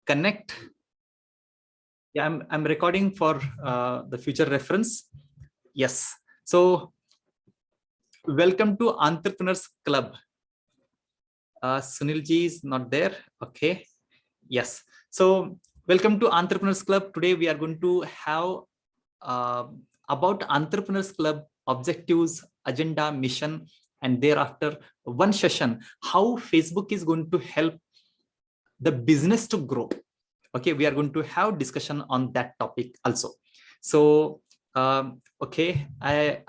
connect. Yeah, I'm recording for the future reference. Yes. So welcome to Entrepreneurs Club. Sunil ji is not there. Okay. Yes. So welcome to Entrepreneurs Club. Today we are going to have about Entrepreneurs Club objectives, agenda, mission, and thereafter one session, how Facebook is going to help the business to grow. Okay, we are going to have discussion on that topic also. So okay, I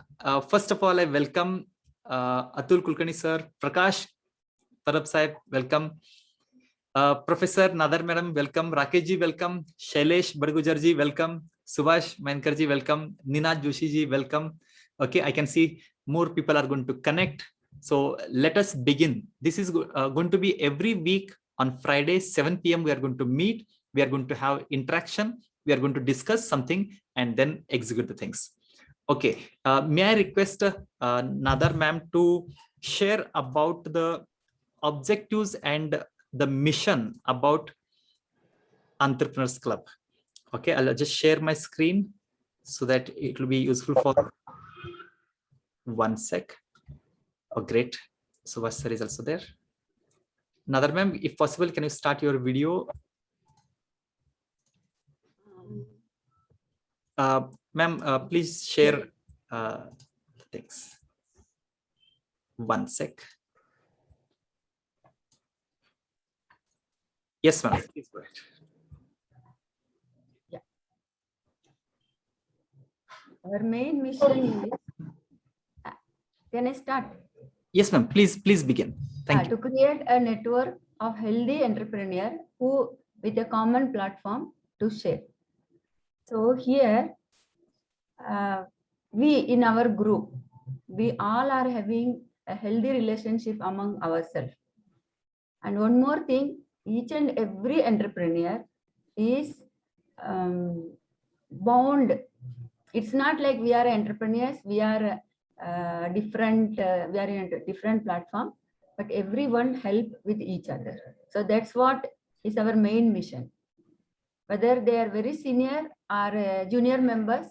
first of all I welcome Atul Kulkarni sir, Prakash Tarab sahib, welcome. Professor Nadar madam, welcome. Rakesh ji, welcome. Shailesh Badgujar ji, welcome. Subhash Mainkar ji, welcome. Ninad Joshi ji, welcome. Okay, I can see more people are going to connect. So let us begin. This is going to be every week on Friday 7 p.m. we are going to meet. We are going to have interaction. We are going to discuss something and then execute the things. Okay, may I request Nadar ma'am to share about the objectives and the mission about Entrepreneurs Club. Okay, I'll just share my screen so that it will be useful for 1 sec. Oh, great. So Vasar is also there. Nadar ma'am, if possible, can you start your video? Ma'am, please share the things. 1 sec. Yes, ma'am. Please go ahead. Yeah. Our main mission is, can I start? Yes, ma'am. Please begin. Thank you. To create a network of healthy entrepreneurs who with a common platform to share. So here, we in our group, we all are having a healthy relationship among ourselves. And one more thing, each and every entrepreneur is bound. It's not like we are entrepreneurs, we are different, we are in a different platform, but everyone help with each other. So that's what is our main mission. Whether they are very senior or junior members,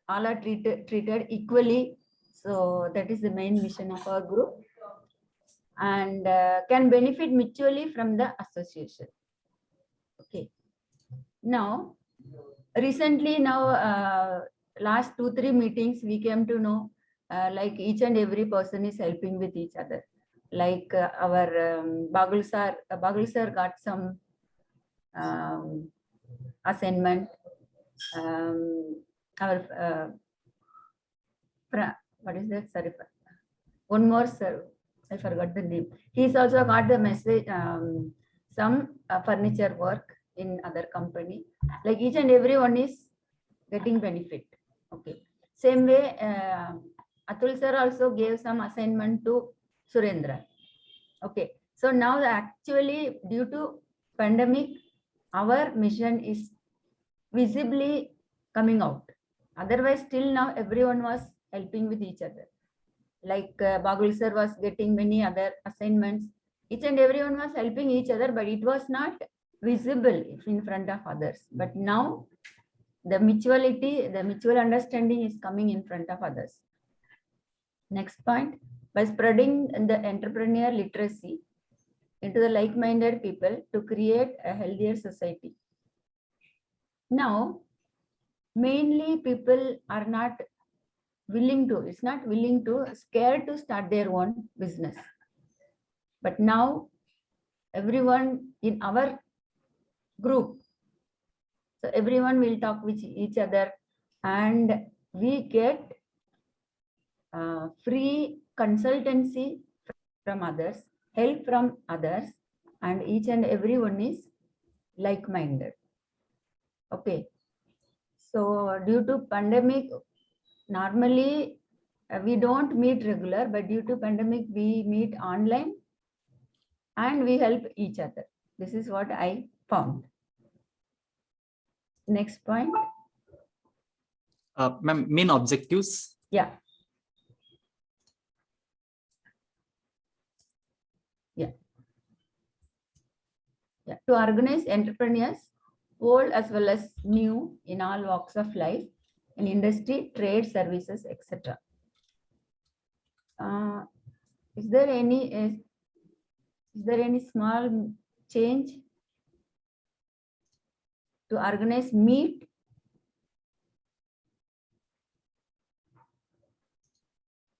all are treated equally. So that is the main mission of our group, and can benefit mutually from the association. Okay. Now, recently, last 2-3 meetings, we came to know like each and every person is helping with each other. Like our Bagul sir got some assignment. Our what is that? Sorry, one more sir, I forgot the name. He's also got the message, some furniture work in other company. Like each and everyone is getting benefit. Okay. Same way, Atul sir also gave some assignment to Surendra. Okay. So now actually due to pandemic, our mission is visibly coming out. Otherwise, till now everyone was helping with each other. Like Bagul sir was getting many other assignments. Each and everyone was helping each other, but it was not visible in front of others. But now the mutuality, the mutual understanding is coming in front of others. Next point, by spreading the entrepreneur literacy into the like-minded people to create a healthier society. Now, mainly people are not willing to, scared to start their own business. But now everyone in our group, so everyone will talk with each other, and we get free consultancy from others, help from others, and each and everyone is like-minded. Okay. So due to pandemic, normally we don't meet regular, but due to pandemic, we meet online and we help each other. This is what I found. Next point. Ma'am, main objectives. Yeah. Yeah. Yeah, to organize entrepreneurs, old as well as new, in all walks of life, in industry, trade, services, etc. Is there any small change to organize meet?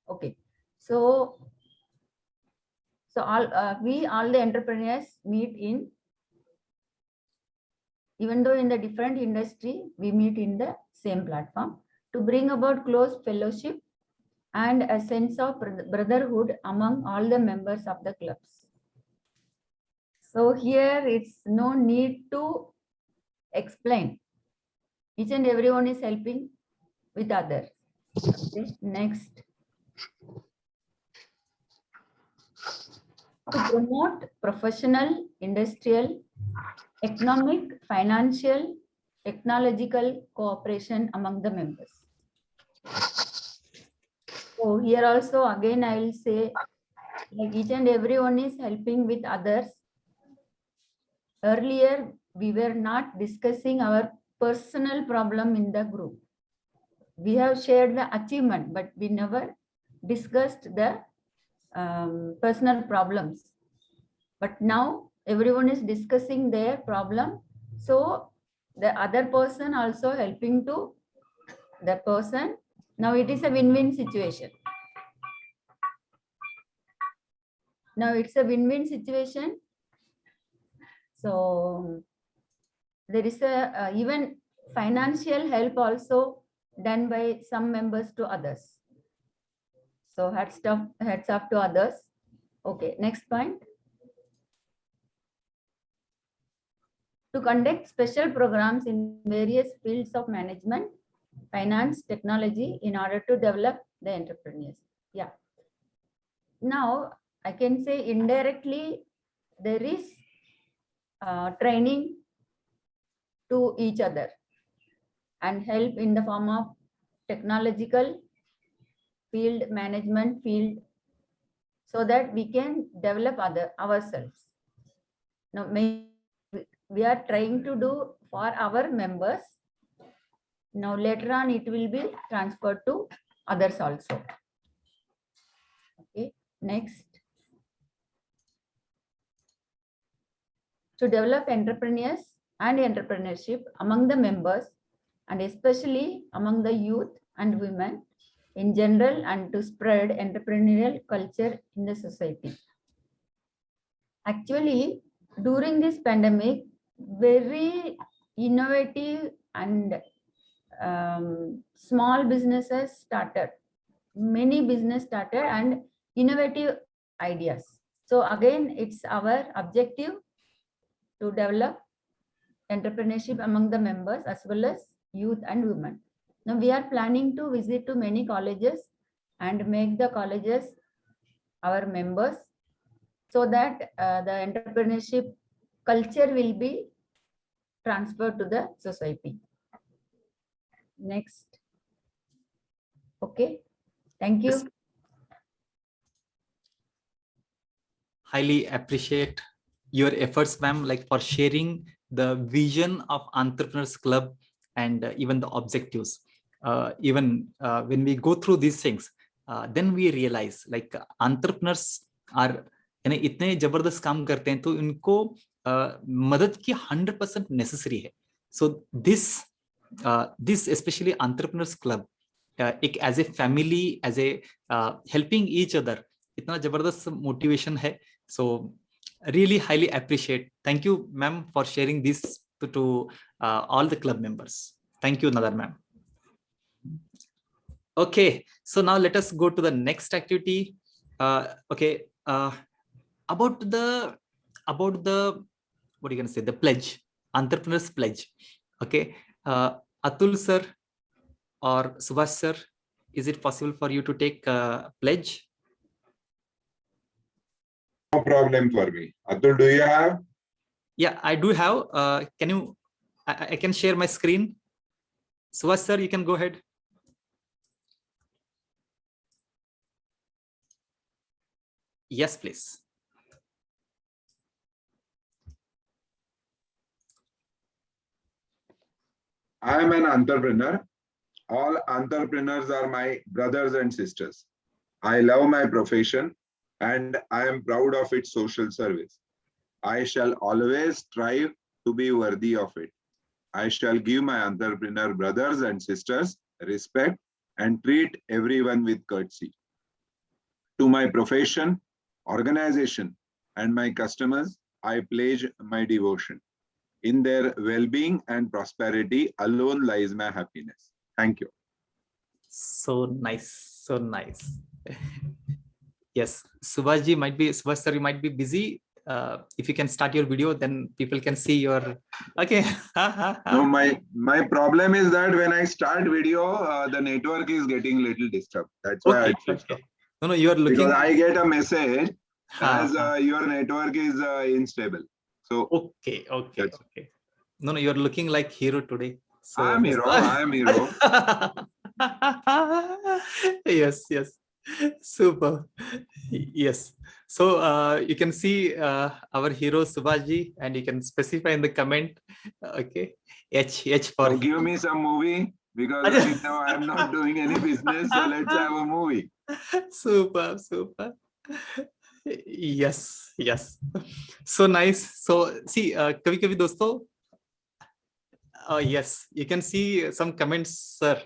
Okay, so all the entrepreneurs meet in, even though in the different industry, we meet in the same platform to bring about close fellowship and a sense of brotherhood among all the members of the clubs. So here it's no need to explain. Each and everyone is helping with others. Okay, next. To promote professional, industrial, economic, financial, technological cooperation among the members. So here also again I will say, like each and everyone is helping with others. Earlier we were not discussing our personal problem in the group. We have shared the achievement, but we never discussed the personal problems. But now everyone is discussing their problem. So the other person also helping to the person. Now it is a win-win situation. Now it's a win-win situation. So there is a even financial help also done by some members to others. So heads up to others. Okay, next point. To conduct special programs in various fields of management, finance, technology, in order to develop the entrepreneurs. Yeah. Now I can say indirectly there is training to each other and help in the form of technological field, management field, so that we can develop ourselves. Now we are trying to do for our members. Now later on it will be transferred to others also. Okay, next. To develop entrepreneurs and entrepreneurship among the members, and especially among the youth and women in general, and to spread entrepreneurial culture in the society. Actually, during this pandemic, very innovative and small businesses started. Many business started and innovative ideas. So again, it's our objective to develop entrepreneurship among the members as well as youth and women. Now we are planning to visit to many colleges and make the colleges our members, so that the entrepreneurship culture will be transferred to the society. Next. Okay, thank you. Yes. Highly appreciate your efforts, ma'am, like for sharing the vision of Entrepreneurs Club and even the objectives. Even when we go through these things, then we realize like entrepreneurs are यानी इतने जबरदस्त काम करते हैं तो इनको मदद की 100% नेसेसरी है. So this specially entrepreneurs club एक as a family, as a helping each other, इतना जबरदस्त मोटिवेशन है. सो really highly appreciate. Thank you, ma'am, for sharing this to all the club members. Thank you, Nadar ma'am. Okay, so now let us go to the next activity. Okay, about the what are you going to say, the pledge, entrepreneurs pledge. Okay, Atul sir or Subhash sir, is it possible for you to take pledge? No problem for me. Atul, do you have? Yeah, I do have. Can you? I can share my screen. Subhash sir, you can go ahead. Yes, please. I am an entrepreneur. All entrepreneurs are my brothers and sisters. I love my profession and I am proud of its social service. I shall always strive to be worthy of it. I shall give my entrepreneur brothers and sisters respect and treat everyone with courtesy. To my profession, organization, and my customers, I pledge my devotion. In their well-being and prosperity alone lies my happiness. Thank you. So nice, so nice. Yes, Subhash sir, you might be busy. If you can start your video, then people can see your. Okay. No, my problem is that when I start video, the network is getting little disturbed. That's why Okay. I switched Okay. off. No, you are looking. Because I get a message Ha, as ha. your network is unstable. So Okay. Okay. That's- Okay. No, you are looking like hero today. So I am hero. I am hero. Yes, yes. Super. Yes. So you can see our hero Subhaji, and you can specify in the comment. Okay. H for So give me some movie because right now I am not doing any business. So let's have a movie. Super, super. Yes, yes. So nice. So see, कभी-कभी दोस्तों, yes, you can see some comments, sir.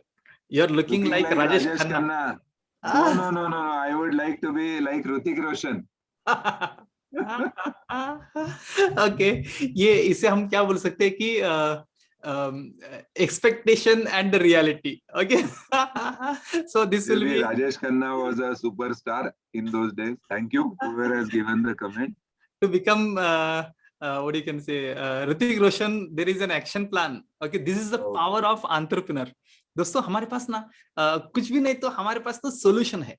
You're looking like Rajesh Khanna. No. I would like to be like Hrithik Roshan. Okay, ये इसे हम क्या बोल सकते हैं कि expectation and the reality. Okay. So this will Really, be Rajesh Khanna was a superstar in those days. Thank you, whoever has given the comment. to become what you can say Hrithik Roshan. There is an action plan. Okay, this is the Okay. power of entrepreneur. दोस्तों हमारे पास ना कुछ भी नहीं तो हमारे पास तो solution है.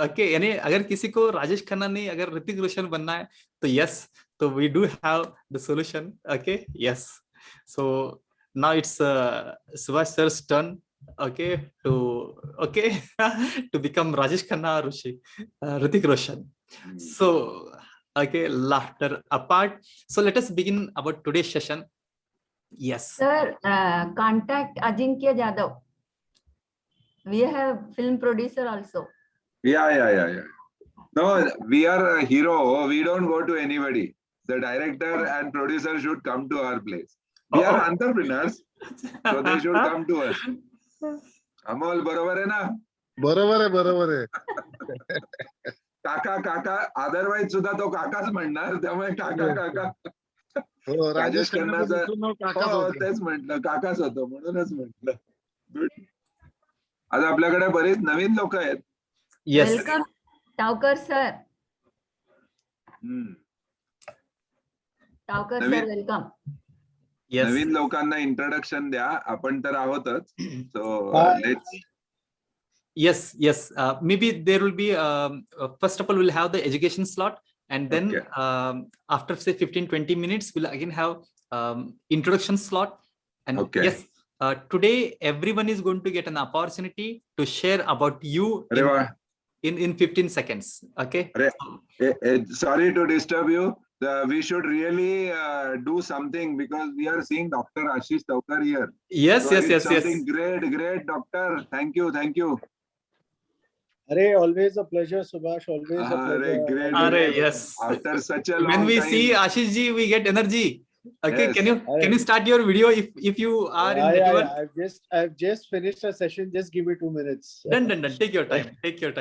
ओके यानी अगर किसी को राजेश खन्ना नहीं अगर ऋतिक रोशन बनना है तो यस तो we do have the solution. Okay yes so now it's Subhash sir's turn. Okay to become Rajesh Khanna or Hrithik Roshan. So okay, laughter apart. So let us begin about today's session. Yes. Sir, contact Ajinkya Jadhav. We have film producer also. Yeah. No, we are a hero. We don't go to anybody. The director and producer should come to our place. We are entrepreneurs, so they should come to us. Amol, बरोबर है ना? बरोबर आहे. काका otherwise सुद्धा तो काकाच म्हणणार त्यामुळे काका हो, राजेश खन्नाचं काकाच हो होते. तेच म्हटलं काकाच होतो म्हणूनच म्हटलं. Good. आज आपल्याकडे बरेच नवीन लोक आहेत. Yes. Welcome, Tavkar sir. Tavkar sir, नवीन- welcome. Yes. नवीन लोकांना इंट्रोडक्शन द्या. आपण तर आहोतच. So let's. Yes. Maybe there will be first of all we'll have the education slot, and then Okay. after say 15-20 minutes we'll again have introduction slot. And Okay. yes, today everyone is going to get an opportunity to share about you अरे वा. in 15 seconds. Okay. Sorry to disturb you. We should really do something because we are seeing Dr. Ashish Tavkar here. Yes. So it's something great, doctor. Thank you. Arey, always a pleasure, Subhash. Always a pleasure. Great. Arey, yes. After such a long When we time. see Ashish ji, we get energy. Okay, Yes. can you start your video if you are in network? I've just finished a session. Just give me 2 minutes. Done. Take your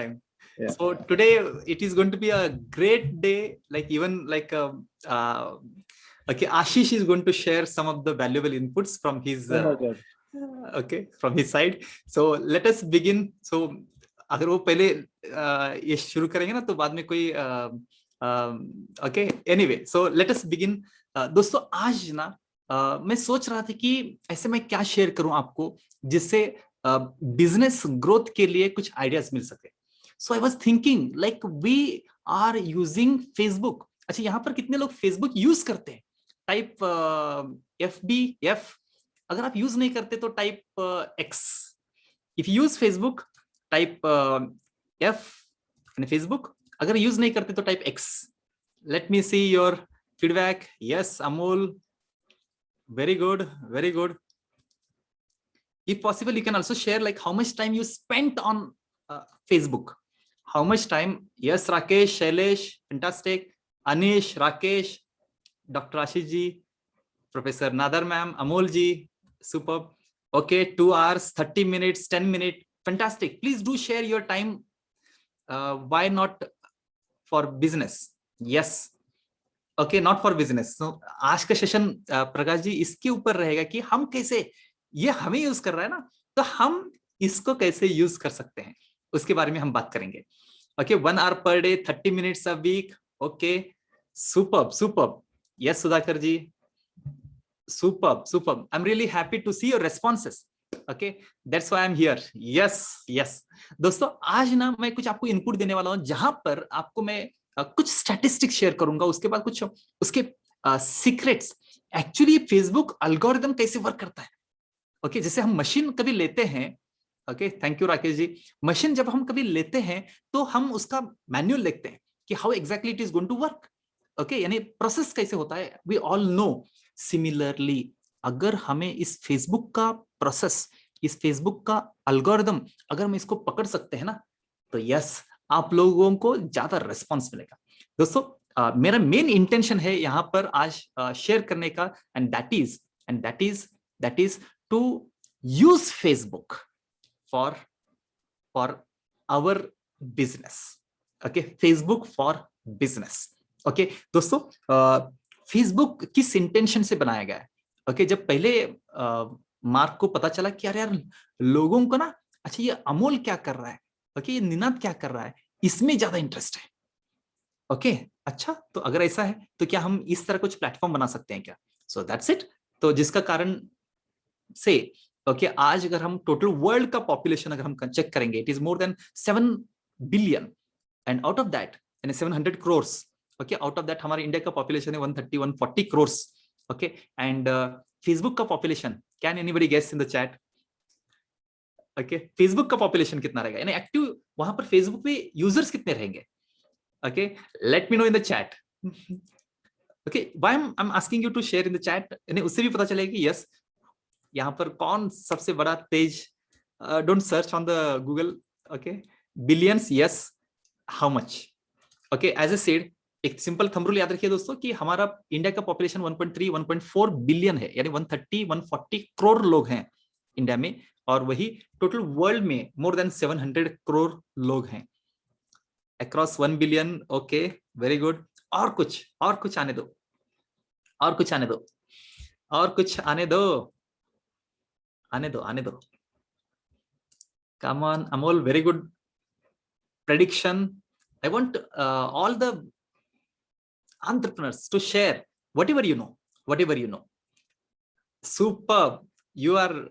time. Yeah. So today it is going to be a great day. Like even like okay, Ashish is going to share some of the valuable inputs from his Oh my God. okay from his side. So let us begin. So अगर वो पहले ये शुरू करेंगे ना तो बाद में कोई okay anyway so let us begin. दोस्तों आज ना मैं सोच रहा था कि ऐसे मैं क्या शेयर करूं आपको जिससे बिजनेस ग्रोथ के लिए कुछ आइडियाज मिल सके. So I was thinking like we are using Facebook. अच्छा यहाँ पर कितने लोग फेसबुक यूज करते हैं? Type FB. अगर आप यूज नहीं करते तो type X. If you use Facebook type F Facebook. अगर यूज नहीं करते तो type X. Let me see your feedback. Yes Amol, very good. if possible, you can also share like how much time you spent on Facebook. How much time? Yes, Rakesh, Shailesh, fantastic. Anish, Rakesh, Dr. Ashish ji, Professor Nadar ma'am, Amol ji, superb. Okay, 2 hours, 30 minutes, 10 minutes, fantastic. Please do share your time. Why not for business? Yes. Okay, not for business. So आज का session Prakash ji इसके ऊपर रहेगा कि हम कैसे, ये हमें यूज कर रहा है ना, तो हम इसको कैसे यूज कर सकते हैं, उसके बारे में हम बात करेंगे. Okay, 1 hour per day, 30 minutes a week. Okay, superb, superb. Yes, Sudhakar ji, superb, superb. I'm really happy to see your responses. Okay, that's why I'm here. Yes, yes. दोस्तों आज ना मैं कुछ आपको इनपुट देने वाला हूं, जहां पर आपको मैं कुछ स्टैटिस्टिक्स शेयर करूंगा, उसके बाद कुछ उसके सीक्रेट्स, एक्चुअली फेसबुक एल्गोरिदम कैसे वर्क करता है. ओके, जैसे हम मशीन कभी लेते हैं. Okay, thank you Rakesh ji. Machine जब हम कभी लेते हैं तो हम उसका मैनुअल लिखते हैं कि how exactly it is going to work. Okay, यानी प्रोसेस कैसे होता है, वी ऑल नो. सिमिलरली अगर हमें इस फेसबुक का प्रोसेस, इस फेसबुक का एल्गोरिदम अगर हम इसको पकड़ सकते हैं ना, तो यस, आप लोगों को ज्यादा रिस्पॉन्स मिलेगा. दोस्तों मेरा मेन इंटेंशन है यहाँ पर आज शेयर करने का, and that is to use Facebook for our business. Okay, Facebook for business. Okay दोस्तों, फेसबुक किस इंटेंशन से बनाया गया है. ओके, जब पहले मार्क को पता चला कि यार लोगों को ना, अच्छा ये अमोल क्या कर रहा है, ओके ये निनाद क्या कर रहा है, इसमें ज्यादा इंटरेस्ट है. ओके, अच्छा तो अगर ऐसा है तो क्या हम इस तरह कुछ प्लेटफॉर्म बना सकते हैं क्या. So that's it. तो जिसका कारण से ओके, आज अगर हम टोटल वर्ल्ड का पॉपुलेशन अगर हम चेक करेंगे, it is more than 7 billion, and out of that यानी 700 crores. Okay, out of that हमारे इंडिया का पॉपुलेशन है 130-140 crores. ओके, एंड फेसबुक का population, can anybody guess in the chat. Okay, Facebook का population कितना रहेगा, यानी एक्टिव वहां पर फेसबुक पे यूजर्स कितने रहेंगे. Okay, let me know in the chat. Okay, why I am asking you to share in the chat, यानी उससे भी पता चलेगा कि यस यहाँ पर कौन सबसे बड़ा तेज. Don't search on the Google. Okay, billions, yes, how much. Okay, as I said, एक सिंपल थंब रूल याद रखिए दोस्तों कि हमारा इंडिया का पॉपुलेशन 1.3-1.4 बिलियन है, यानी 130-140 करोड़ लोग हैं इंडिया में, और वही टोटल वर्ल्ड में मोर देन 700 करोड़ लोग हैं across 1 billion. Okay, very good. और कुछ आने दो, और कुछ आने दो, और कुछ आने दो, आने दो. Come on, Amol, very good prediction. I want all the entrepreneurs to share whatever you know. Superb. You are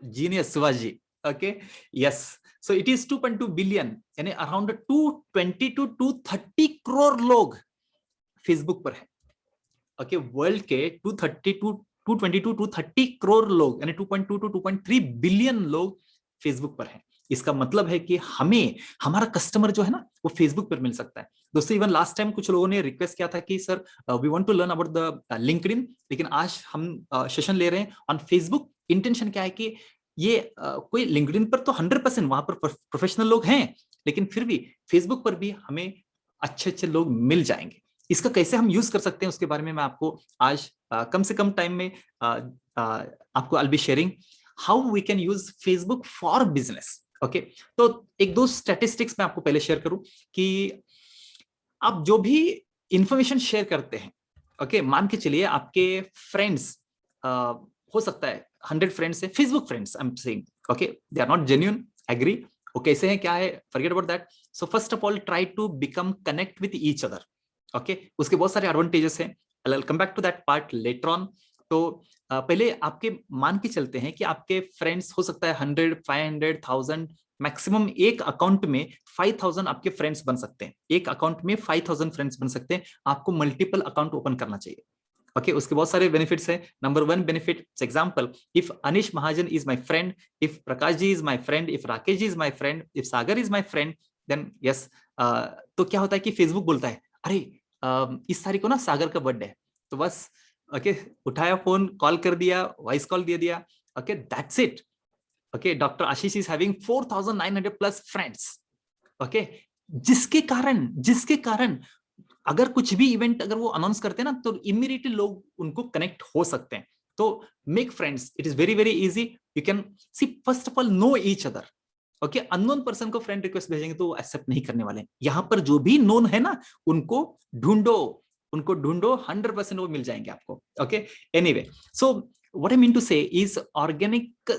genius, Suvaji. Okay, yes. So it is 2.2 billion, यानी around 220 to 230 crore लोग फेसबुक पर है. Okay, world के 220 to 230 crore लोग, यानी 2.2 to 2.3 billion लोग Facebook पर हैं. इसका मतलब है कि हमें हमारा कस्टमर जो है ना, वो फेसबुक पर मिल सकता है. दोस्तों इवन लास्ट टाइम कुछ लोगों ने रिक्वेस्ट किया था कि sir we want to learn about the LinkedIn, लेकिन आज हम सेशन ले रहे हैं ऑन फेसबुक. इंटेंशन क्या है कि ये कोई लिंक्डइन पर तो 100% वहां पर प्रोफेशनल लोग हैं, लेकिन फिर भी फेसबुक पर भी हमें अच्छे लोग मिल जाएंगे. इसका कैसे हम यूज कर सकते हैं उसके बारे में मैं आपको आज कम से कम टाइम में आपको I will be sharing how we can use Facebook for business. Okay, तो एक दो स्टैटिस्टिक्स मैं आपको पहले शेयर करूं कि आप जो भी इंफॉर्मेशन शेयर करते हैं, ओके, मान के चलिए आपके फ्रेंड्स हो सकता है 100 फ्रेंड्स है, Facebook friends I am saying. Okay, they are not genuine, agree. वो कैसे हैं, क्या है, forget about that. So first of all try to become connect with each other. Okay, उसके बहुत सारे एडवांटेजेस हैं. I will come back to that part later on. तो पहले आपके मान के चलते हैं कि आपके फ्रेंड्स हो सकता है 100, 500, 1000, मैक्सिमम एक अकाउंट में 5000 आपके फ्रेंड्स बन सकते हैं. एक अकाउंट में 5000 फ्रेंड्स बन सकते हैं. आपको मल्टीपल अकाउंट ओपन करना चाहिए. ओके, उसके बहुत सारे बेनिफिट्स हैं. Number 1 benefit, example, if Anish Mahajan is my friend, if Prakash ji is my friend, if Rakesh ji is my friend, if Sagar is my friend, then yes, तो क्या होता है कि फेसबुक बोलता है अरे इस तारीख को ना सागर का बर्थडे है, तो बस ओके उठाया फोन, कॉल कर दिया, वॉइस कॉल दे दिया. Okay, that's it. Okay, Dr. Ashish is having 4,900 plus friends. Okay, जिसके कारण अगर कुछ भी इवेंट अगर वो अनाउंस करते हैं ना तो इमीडिएटली लोग उनको कनेक्ट हो सकते हैं. तो make friends, it is very very easy. You can C first of all know each other. Okay, unknown person को फ्रेंड रिक्वेस्ट भेजेंगे तो एक्सेप्ट नहीं करने वाले. यहां पर जो भी नोन है ना उनको ढूंढो 100% वो मिल जाएंगे आपको. Okay, anyway, so what I mean to say is organic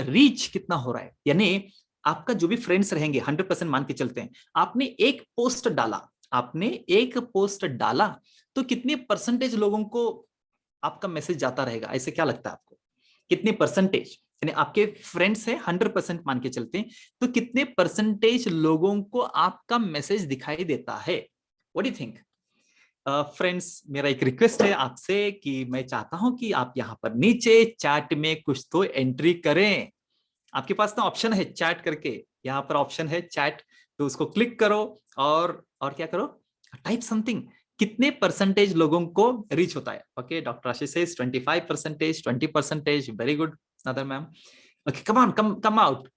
reach कितना हो रहा है, यानी आपका जो भी फ्रेंड्स रहेंगे 100% मान के चलते हैं. आपने एक पोस्ट डाला तो कितने परसेंटेज लोगों को आपका मैसेज जाता रहेगा, ऐसे क्या लगता है आपको? कितने परसेंटेज, यानी आपके फ्रेंड्स है 100% मान के चलते हैं तो कितने परसेंटेज लोगों को आपका मैसेज दिखाई देता है? What do you think? Friends, मेरा एक रिक्वेस्ट है आपसे कि मैं चाहता हूं कि आप यहां पर नीचे चैट में कुछ तो एंट्री करें. आपके पास ना ऑप्शन है चैट करके, यहाँ पर ऑप्शन है चैट, तो उसको क्लिक करो और क्या करो, टाइप समथिंग. कितने परसेंटेज लोगों को रीच होता है? ओके, डॉक्टर आशीष सेज 25%, 20%. वेरी गुड नदर ma'am. Okay, come on, come out.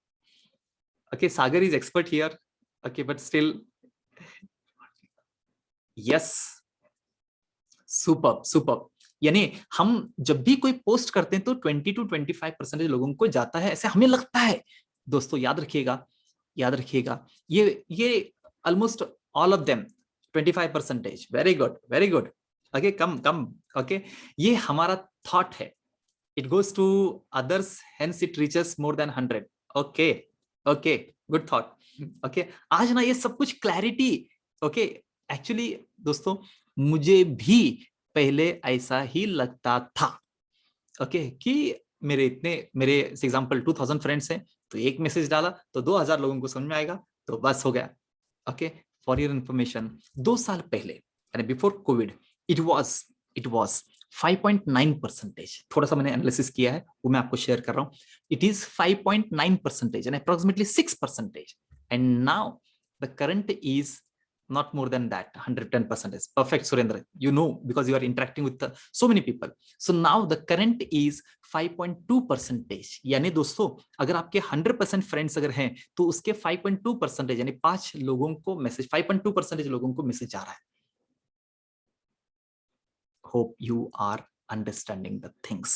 Okay, Sagar is expert here. Okay, but still yes, super. यानी हम जब भी कोई पोस्ट करते हैं तो 20 to 25% लोगों को जाता है, ऐसे हमें लगता है. दोस्तों याद रखिएगा, ये almost all of them 25%. Very good. Okay, come. Okay, ये हमारा थॉट है. It goes to others, hence it reaches more than 100. Okay, good thought. Okay, आज ना ये सब कुछ क्लैरिटी. ओके, एक्चुअली दोस्तों मुझे भी पहले ऐसा ही लगता था. ओके, कि मेरे एग्जांपल 2000 फ्रेंड्स हैं तो एक मैसेज डाला तो 2000 लोगों को समझ में आएगा तो बस हो गया. ओके, फॉर योर इंफॉर्मेशन, 2 साल पहले यानी बिफोर कोविड इट वाज 5.9%. थोड़ा सा मैंने एनालिसिस किया है वो मैं आपको शेयर कर रहा हूं. It is 5.9% and approximately 6%. And now the current is not more than that, 110%. Perfect, Surendra. You know, because you are interacting with so many people. So now the current is 5.2%. यानी दोस्तों अगर आपके 100% friends अगर हैं तो उसके 5.2% यानी 5 लोगों को मैसेज, 5.2% लोगों को मैसेज जा रहा है. Hope you are understanding the things.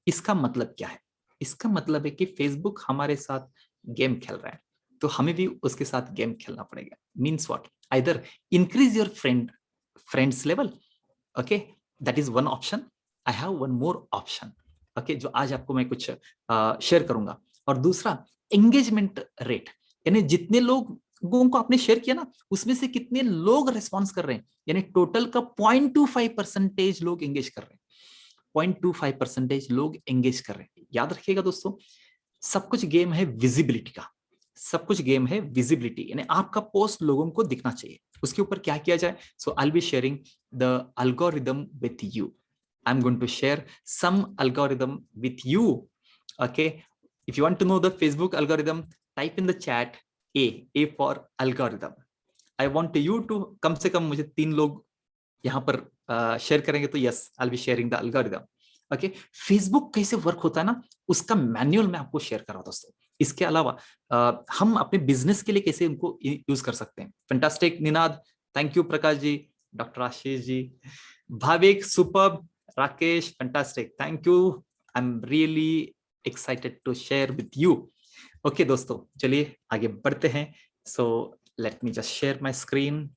इसका मतलब क्या है? इसका मतलब है कि फेसबुक हमारे साथ गेम खेल रहा है तो हमें भी उसके साथ गेम खेलना पड़ेगा. Means what? Either increase your friends level. Okay, that is one option. I have one more option. Okay, जो आज आपको मैं कुछ शेयर करूंगा. और दूसरा एंगेजमेंट रेट, यानी जितने लोगों को आपने शेयर किया ना उसमें से कितने लोग रिस्पॉन्स कर रहे हैं, यानी टोटल का 0.25% लोग एंगेज कर रहे हैं. 0.25% लोग एंगेज कर रहे हैं. याद रखिएगा दोस्तों, सब कुछ गेम है विजिबिलिटी का. यानी आपका पोस्ट लोगों को दिखना चाहिए. उसके ऊपर क्या किया जाए? So I will be sharing the algorithm with you. I am going to share some algorithm with you. Okay, if you want to know the Facebook algorithm, type in the chat A for algorithm. I want you to, कम से कम मुझे 3 लोग यहाँ पर share करेंगे तो yes, I will be sharing the algorithm. Okay, Facebook कैसे वर्क होता है ना उसका मैनुअल मैं आपको शेयर कर रहा हूं दोस्तों. इसके अलावा हम अपने बिजनेस के लिए कैसे उनको यूज कर सकते हैं. Fantastic Ninad, thank you. Prakash ji, doctor Ashish ji, Bhavik super, Rakesh fantastic, thank you. I am really excited to share with you. Okay दोस्तों, चलिए आगे बढ़ते हैं. So let me just share my screen.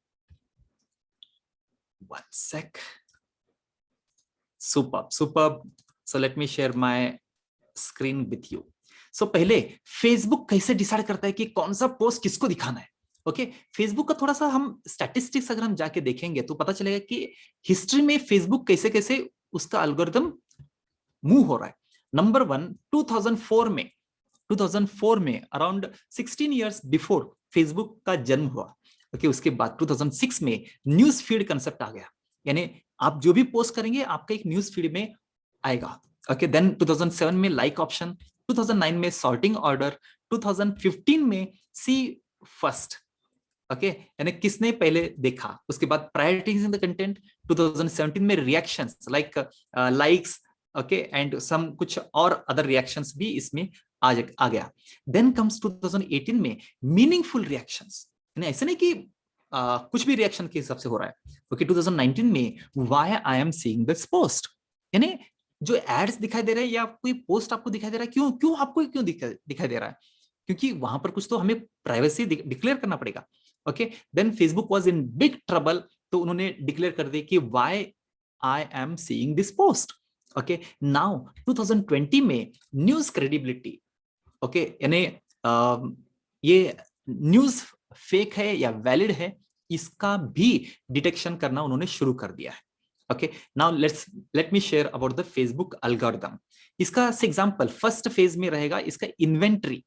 One sec. Superb. So let me share my screen with you. So पहले Facebook कैसे decide करता है कि कौन सा पोस्ट किसको दिखाना है? ओके, फेसबुक का थोड़ा सा हम स्टैटिस्टिक्स अगर हम जाके देखेंगे तो पता चलेगा कि हिस्ट्री में फेसबुक कैसे कैसे उसका एल्गोरिथम मूव हो रहा है. नंबर 1, 2004 में अराउंड 16 इयर्स बिफोर फेसबुक का जन्म हुआ. ओके, उसके बाद 2006 में न्यूज फीड कंसेप्ट आ गया, यानी आप जो भी पोस्ट करेंगे आपका एक न्यूज फीड में आएगा. ओके, देन 2007 में लाइक ऑप्शन, 2009 में सॉर्टिंग ऑर्डर, 2015 में सी फर्स्ट. ओके, यानी किसने पहले देखा. उसके बाद प्रायोरिटाइजिंग द कंटेंट, 2017 में reactions like likes, okay and some कुछ और अदर रिएक्शंस भी इसमें आ गया. देन कम्स 2018 में मीनिंगफुल रिएक्शंस, यानी ऐसे नहीं कि कुछ भी रिएक्शन के हिसाब से हो रहा है. ओके 2019 में why I am seeing this post, यानी जो एड्स दिखाई दे रहे हैं या कोई पोस्ट आपको दिखाई दे रहा है, क्यों आपको क्यों दिखाई दे रहा है, क्योंकि वहां पर कुछ तो हमें प्राइवेसी डिक्लेयर करना पड़ेगा. Okay then Facebook was in big trouble, तो उन्होंने डिक्लेयर कर दिया कि why I am seeing this post. Okay now 2020 में न्यूज क्रेडिबिलिटी, ओके यानी ये न्यूज फेक है या वैलिड है, इसका भी डिटेक्शन करना उन्होंने शुरू कर दिया है. Okay now let me share about the Facebook algorithm. इसका एग्जांपल फर्स्ट फेज में रहेगा इसका inventory.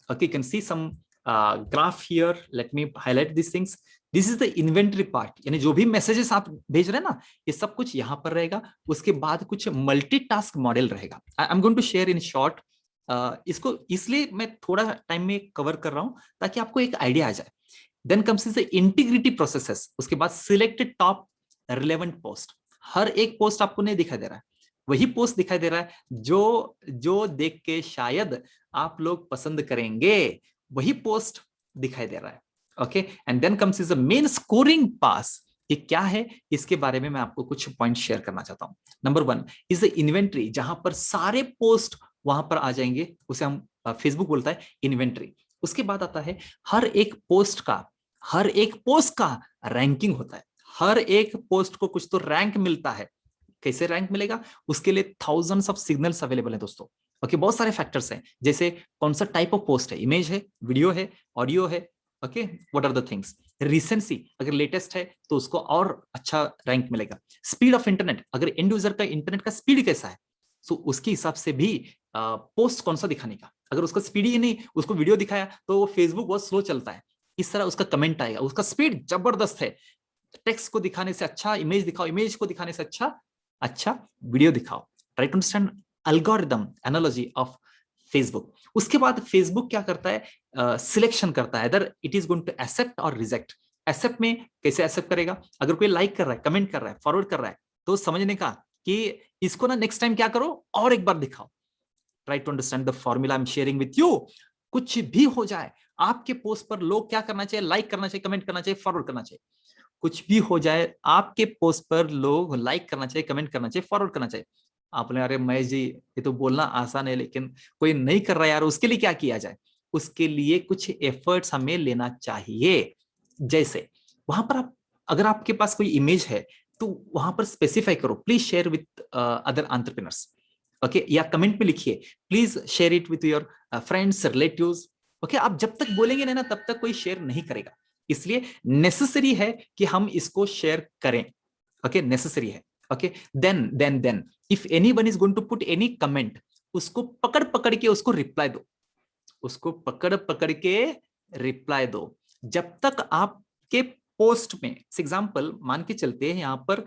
Okay you can see some graph here, let me highlight this things. This is the inventory part, यानी जो भी मैसेजेस आप भेज रहे हैं ना, ये सब कुछ यहां पर रहेगा. उसके बाद कुछ मल्टीटास्क मॉडल रहेगा. I am going to share in short. इसको इसलिए मैं थोड़ा टाइम में कवर कर रहा हूं ताकि आपको एक आइडिया आ जाए. Then comes the integrity processes. उसके बाद सिलेक्टेड टॉप रिलेवेंट पोस्ट. हर एक पोस्ट आपको नहीं दिखाई दे रहा है, वही पोस्ट दिखाई दे रहा है जो देख के शायद आप लोग पसंद करेंगे, वही पोस्ट दिखाई दे रहा है. Okay and then comes is the main scoring pass. ये क्या है, इसके बारे में मैं आपको कुछ पॉइंट शेयर करना चाहता हूं. नंबर 1 इज द इन्वेंटरी, जहां पर सारे पोस्ट वहां पर आ जाएंगे, उसे हम फेसबुक बोलता है इन्वेंटरी. उसके बाद आता है हर एक पोस्ट का रैंकिंग होता है. हर एक पोस्ट को कुछ तो रैंक मिलता है. कैसे रैंक मिलेगा, उसके लिए थाउजेंड्स ऑफ सिग्नल्स अवेलेबल है दोस्तों. ओके बहुत सारे फैक्टर्स हैं, जैसे कौन सा टाइप ऑफ पोस्ट है, इमेज है, वीडियो है, ऑडियो है. Okay what are the things. Recency, अगर लेटेस्ट है तो उसको और अच्छा रैंक मिलेगा. स्पीड ऑफ इंटरनेट, अगर एंड यूजर का इंटरनेट का स्पीड कैसा है, सो उसके हिसाब से भी पोस्ट कौन सा दिखाने का. अगर उसका स्पीड ही नहीं, उसको वीडियो दिखाया तो फेसबुक बहुत स्लो चलता है, इस तरह उसका कमेंट आएगा. उसका स्पीड जबरदस्त है, टेक्स्ट को दिखाने से अच्छा इमेज दिखाओ, इमेज को दिखाने से अच्छा वीडियो दिखाओ. Right to understand algorithm analogy of Facebook. उसके बाद फेसबुक क्या करता है, सिलेक्शन करता है, other it is going to accept और रिजेक्ट. एक्सेप्ट में कैसे एक्सेप्ट करेगा, अगर कोई लाइक कर रहा है, कमेंट कर रहा है, फॉरवर्ड कर रहा है, तो समझने का कि इसको ना नेक्स्ट टाइम क्या करो और एक बार दिखाओ. Try to understand the formula I am sharing with you. कुछ भी हो जाए, आपके पोस्ट पर लोग क्या करना चाहिए, लाइक करना चाहिए, कमेंट करना चाहिए, फॉरवर्ड करना चाहिए. कुछ भी हो जाए, आपके पोस्ट पर लोग लाइक करना चाहिए, कमेंट करना चाहिए, फॉरवर्ड करना चाहिए. आप बोले अरे महेश जी ये तो बोलना आसान है, लेकिन कोई नहीं कर रहा यार, उसके लिए क्या किया जाए. उसके लिए कुछ एफर्ट्स हमें लेना चाहिए. जैसे वहां पर अगर आपके पास कोई इमेज है तो वहां पर स्पेसिफाई करो, please share with other entrepreneurs. Okay या कमेंट में लिखिए, please share it with your friends, relatives. Okay आप जब तक बोलेंगे ना तब तक कोई शेयर नहीं करेगा. इसलिए नेसेसरी है कि हम इसको शेयर करें. ओके नेसेसरी है. Okay then if anyone is going to put any comment, उसको पकड़ के उसको रिप्लाई दो. उसको पकड़ के रिप्लाई दो. जब तक आपके पोस्ट में, एग्जांपल मान के चलते हैं यहां पर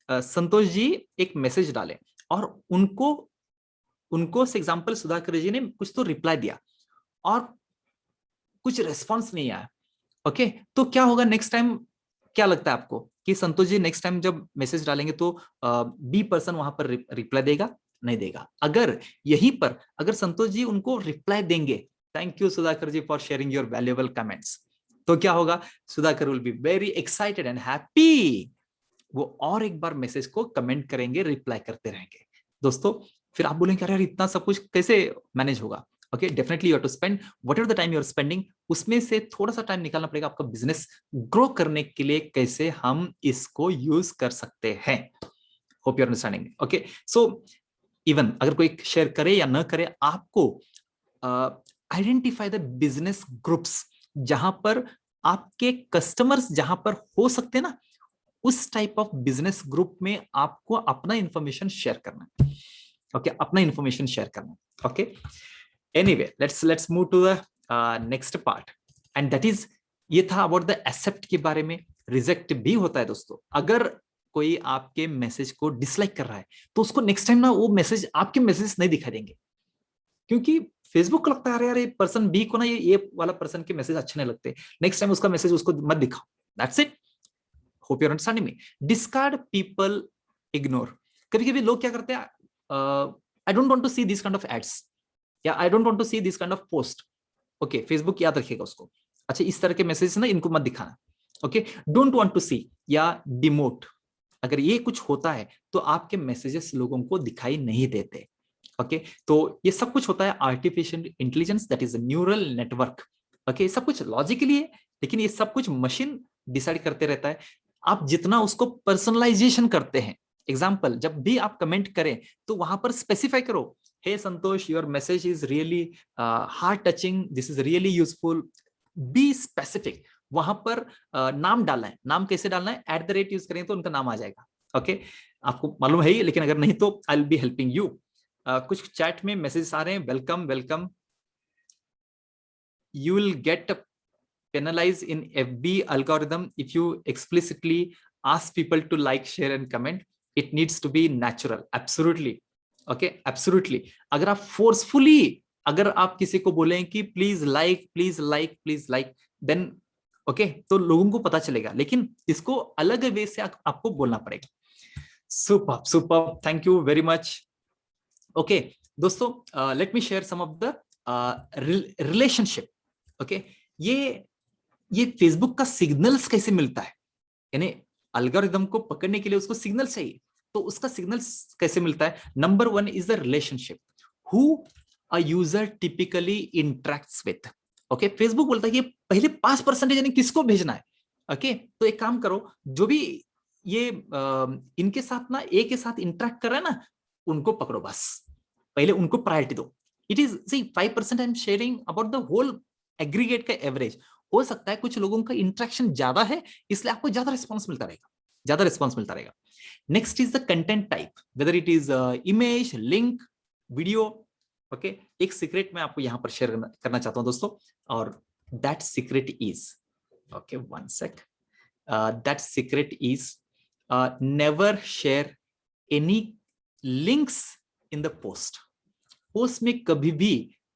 संतोष जी एक मैसेज डालें और उनको एग्जांपल सुधाकर जी ने कुछ तो रिप्लाई दिया और कुछ रिस्पॉन्स नहीं आया. ओके तो क्या होगा नेक्स्ट टाइम, क्या लगता है आपको कि संतोष जी नेक्स्ट टाइम जब मैसेज डालेंगे तो बी पर्सन वहां पर रिप्लाई देगा, नहीं देगा. अगर यहीं पर अगर संतोष जी उनको रिप्लाई देंगे, thank you Sudhakar ji for sharing your valuable comments, तो क्या होगा, Sudhakar will be very excited and happy. वो और एक बार मैसेज को कमेंट करेंगे, रिप्लाई करते रहेंगे. दोस्तों फिर आप बोलेंगे अरे यार इतना सब कुछ कैसे मैनेज होगा. Okay definitely you have to spend whatever the time you are spending, उसमें से थोड़ा सा टाइम निकालना पड़ेगा आपका बिजनेस ग्रो करने के लिए. कैसे हम इसको यूज कर सकते हैं, hope you are understanding. Okay so even अगर कोई शेयर करे या ना करे, आपको आइडेंटिफाई द बिजनेस ग्रुप्स, जहां पर आपके कस्टमर्स जहां पर हो सकते हैं ना, उस टाइप ऑफ बिजनेस ग्रुप में आपको अपना इंफॉर्मेशन शेयर करना है. ओके अपना इंफॉर्मेशन शेयर करना है. Okay anyway let's move to the next part and that is, ये था अबाउट द एक्सेप्ट के बारे में. रिजेक्ट भी होता है दोस्तों. अगर कोई आपके मैसेज को डिसलाइक कर रहा है तो उसको नेक्स्ट टाइम ना वो मैसेज, आपके मैसेज नहीं दिखाई देंगे, क्योंकि फेसबुक को लगता है यार पर्सन बी को ना ये वाला पर्सन के मैसेज अच्छे नहीं लगते, नेक्स्ट टाइम उसका मैसेज उसको मत दिखाओ. That's it. Hope you are understanding me. Discard people, ignore. कभी कभी लोग क्या करते हैं, I don't want to see this kind of ads, या I don't want to see this kind of post. Okay, Facebook याद रखिएगा उसको, अच्छा इस तरह के मैसेज ना इनको मत दिखाना। ओके, डोंट वांट टू सी या डिमोट, अगर ये कुछ होता है तो आपके मैसेजेस लोगों को दिखाई नहीं देते। ओके, तो ये सब कुछ होता है artificial intelligence, that is neural network. Okay, सब कुछ लॉजिकली है, लेकिन ये सब कुछ मशीन डिसाइड करते रहता है। आप जितना उसको पर्सनलाइजेशन करते हैं, एग्जाम्पल जब भी आप कमेंट करें तो वहां पर स्पेसिफाई करो, hey Santosh, your message is really heart touching, this is really useful, be specific. वहां पर नाम डालना है, नाम कैसे डालना है, @ यूज करें तो उनका नाम आ जाएगा। ओके, आपको मालूम है ही, लेकिन अगर नहीं तो आई विल बी हेल्पिंग यू। कुछ चैट में मैसेज आ रहे हैं, welcome welcome, you will get penalized in FB algorithm if you explicitly ask people to like, share and comment. It needs to be natural. Absolutely. Okay, absolutely. अगर आप forcefully, अगर आप किसी को बोलें कि please like please like please like, then okay, तो लोगों को पता चलेगा, लेकिन इसको अलग वे से आपको बोलना पड़ेगा। Super super, thank you very much. Okay दोस्तों, let me share some of the relationship. Okay, ये फेसबुक का सिग्नल्स कैसे मिलता है, यानी एल्गोरिथम को पकड़ने के लिए उसको सिग्नल चाहिए, तो उसका सिग्नल्स कैसे मिलता है। Number 1 is the relationship, who a user typically interacts with. Okay, Facebook बोलता है कि पहले 5% यानी किसको भेजना है। ओके, तो एक काम करो, जो भी ये इनके साथ ना ए के साथ इंटरेक्ट कर रहा है ना, उनको पकड़ो, बस पहले उनको प्रायोरिटी दो। It is C 5% I am sharing about the whole aggregate का एवरेज। हो सकता है कुछ लोगों का इंटरेक्शन ज्यादा है, इसलिए आपको ज्यादा रिस्पॉन्स मिलता रहेगा, ज्यादा रिस्पॉन्स मिलता रहेगा। Next is the content type, whether it is image, link, video. Okay, एक सीक्रेट मैं आपको यहां पर शेयर करना चाहता हूं दोस्तों, और that secret is, okay one sec, that secret is never share any links in the post. Post में कभी भी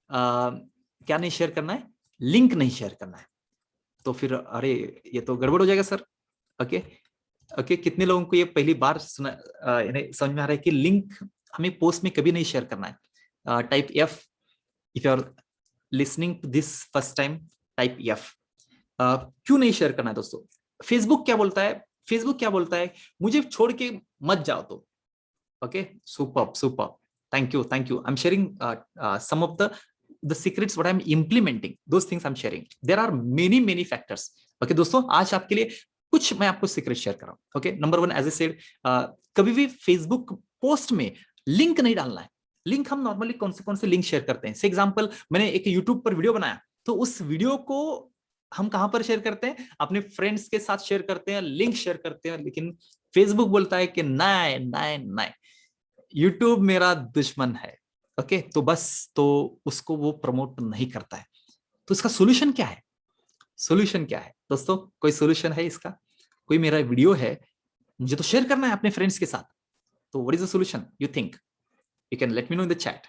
क्या नहीं शेयर करना है, लिंक नहीं शेयर करना है। तो फिर अरे ये तो गड़बड़ हो जाएगा सर। ओके ओके, कितने लोगों को ये पहली बार सुना, समझ में आ रहा है कि लिंक हमें पोस्ट में कभी नहीं शेयर करना है। Type F if you are listening to this first time, type F। क्यों नहीं शेयर करना है दोस्तों, फेसबुक क्या बोलता है, फेसबुक क्या बोलता है, मुझे छोड़ के मत जाओ तो। Okay, super super, thank you I'm sharing some of the secrets what I'm implementing, those things I'm sharing. There are many factors. Okay दोस्तों, आज आपके लिए कुछ मैं आपको सीक्रेट शेयर कर रहा हूं। Okay, number 1 as I said, कभी भी फेसबुक पोस्ट में लिंक नहीं डालना है। लिंक हम नॉर्मली कौन से लिंक शेयर करते हैं, फॉर एग्जांपल मैंने एक यूट्यूब पर वीडियो बनाया, तो उस वीडियो को हम कहां पर शेयर करते हैं, अपने फ्रेंड्स के साथ शेयर करते हैं, लिंक शेयर करते हैं। लेकिन फेसबुक बोलता है कि नहीं, यूट्यूब मेरा दुश्मन है। ओके, तो बस तो उसको वो प्रमोट नहीं करता है। तो इसका सॉल्यूशन क्या है, सॉल्यूशन क्या है दोस्तों, कोई सॉल्यूशन है इसका? कोई मेरा वीडियो है, मुझे तो शेयर करना है अपने फ्रेंड्स के साथ, तो what is the solution you think? You can let me know in the chat.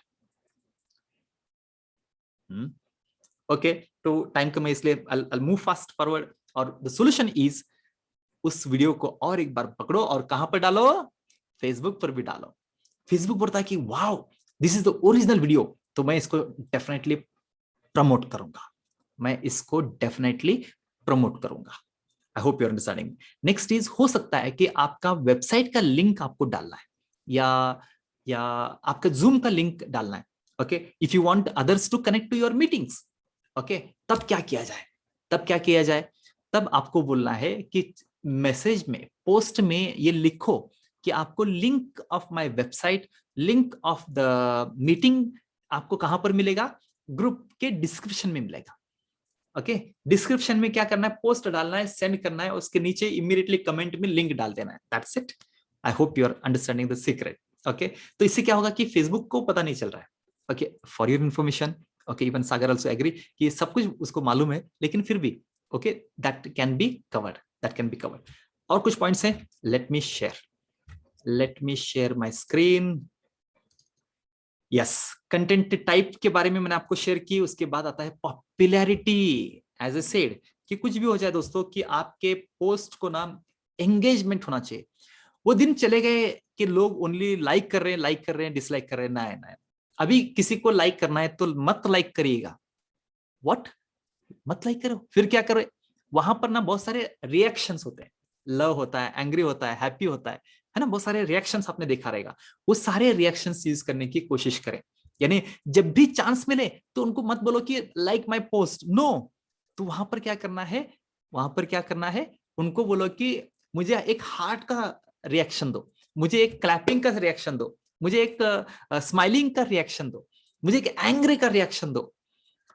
Okay, तो टाइम कम है इसलिए I'll मूव फास्ट फॉरवर्ड। और द सॉल्यूशन इज, उस वीडियो को और एक बार पकड़ो और कहां पर डालो, फेसबुक पर भी डालो। फेसबुक बोलता है कि wow this is the original video, तो मैं इसको डेफिनेटली प्रमोट करूंगा, मैं इसको डेफिनेटली प्रमोट करूंगा। I hope you are understanding. Next is, हो सकता है कि आपका वेबसाइट का लिंक आपको डालना है, या आपका जूम का लिंक डालना है। Okay, if you want others to connect to your meetings, okay, तब क्या किया जाए, तब आपको बोलना है कि मैसेज में, पोस्ट में ये लिखो कि आपको link of my website, link of the meeting आपको कहां पर मिलेगा, ग्रुप के डिस्क्रिप्शन में मिलेगा। ओके, डिस्क्रिप्शन में क्या करना है, पोस्ट डालना है, सेंड करना है, उसके नीचे इमीडिएटली कमेंट में लिंक डाल देना है, that's it. I hope you are understanding the secret. Okay, तो इससे क्या होगा कि फेसबुक को पता नहीं चल रहा है। Okay, for your information, okay, even Sagar also agree कि ये सब कुछ उसको मालूम है, लेकिन फिर भी okay, that can be covered, और कुछ पॉइंट्स हैं, late me share my screen. Yes, content type के बारे में मैंने आपको शेयर की। उसके बाद आता है पॉपुलैरिटी। एज ए सेड कि कुछ भी हो जाए दोस्तों, कि आपके पोस्ट को ना एंगेजमेंट होना चाहिए। वो दिन चले गए कि लोग ओनली लाइक कर रहे हैं डिसलाइक कर रहे हैं। ना ना, अभी किसी को लाइक करना है तो मत लाइक करिएगा। व्हाट? मत लाइक करो, फिर क्या करो? वहां पर ना बहुत सारे रिएक्शंस होते हैं, लव होता है, एंग्री होता है, हैप्पी होता है ना, बहुत सारे रिएक्शंस आपने देखा रहेगा। वो सारे रिएक्शंस यूज करने की कोशिश करें। यानी जब भी चांस मिले तो उनको मत बोलो कि लाइक माय पोस्ट, नो। तो वहां पर क्या करना है, वहां पर क्या करना है, उनको बोलो कि मुझे एक हार्ट का रिएक्शन दो, मुझे एक क्लैपिंग का रिएक्शन दो, मुझे एक स्माइलिंग का रिएक्शन दो, मुझे एक एंग्री का रिएक्शन दो।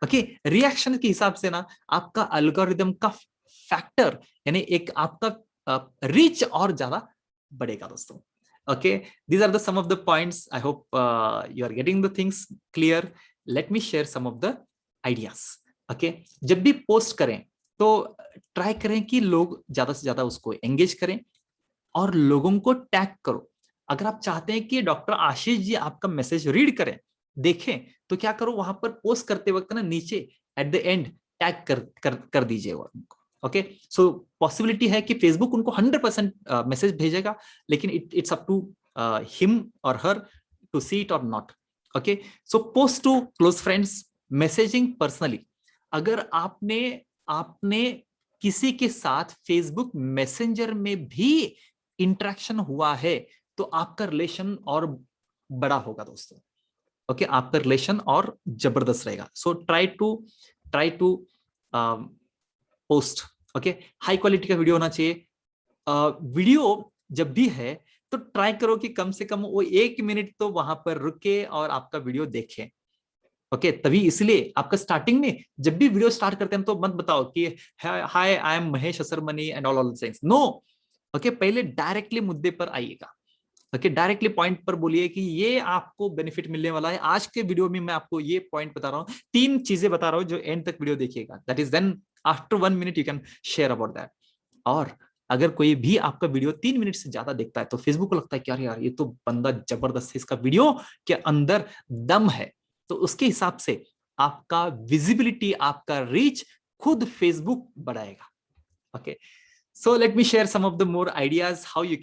ओके, रिएक्शन के हिसाब से ना आपका एल्गोरिदम का फैक्टर यानी एक आपका रीच और ज्यादा बढ़ेगा दोस्तों। Okay, these are the some of the points. I hope you are getting the things clear. Let me share some of the ideas. Okay, जब भी पोस्ट करें तो ट्राई करें कि लोग ज्यादा से ज्यादा उसको एंगेज करें और लोगों को टैग करो। अगर आप चाहते हैं कि डॉक्टर आशीष जी आपका मैसेज रीड करें, देखें, तो क्या करो, वहां पर पोस्ट करते वक्त ना नीचे एट द एंड टैग कर दीजिए उनको। ओके, सो पॉसिबिलिटी है कि फेसबुक उनको 100% मैसेज भेजेगा, लेकिन it's up to him or her to see it or not. Okay, so post to close friends, messaging personally. अगर आपने किसी के साथ फेसबुक मैसेंजर में भी इंटरेक्शन हुआ है तो आपका रिलेशन और बड़ा होगा दोस्तों। ओके, आपका रिलेशन और जबरदस्त रहेगा। So try to post. Okay, high quality का वीडियो होना चाहिए। वीडियो जब भी है तो ट्राई करो कि कम से कम वो 1 मिनट तो वहां पर रुके और आपका वीडियो देखें। ओके, तभी इसलिए आपका स्टार्टिंग में जब भी वीडियो स्टार्ट करते हैं तो मत बताओ कि hi I am Mahesh Asarmani and all things, no. Okay, पहले डायरेक्टली मुद्दे पर आइएगा। ओके, डायरेक्टली पॉइंट पर बोलिए कि ये आपको बेनिफिट मिलने वाला है। आज के वीडियो में मैं आपको ये पॉइंट बता रहा हूँ, 3 चीजें बता रहा हूँ जो एंड तक वीडियो देखिएगा। That is then after 1 minute you can share about that. और अगर कोई भी आपका वीडियो 3 मिनट से ज्यादा देखता है तो फेसबुक को लगता है कि यार ये तो बंदा जबरदस्त है, इसका वीडियो के अंदर दम है, तो उसके हिसाब से आपका विजिबिलिटी, आपका रीच खुद फेसबुक बढ़ाएगा। Okay, so let me share some of the more ideas how you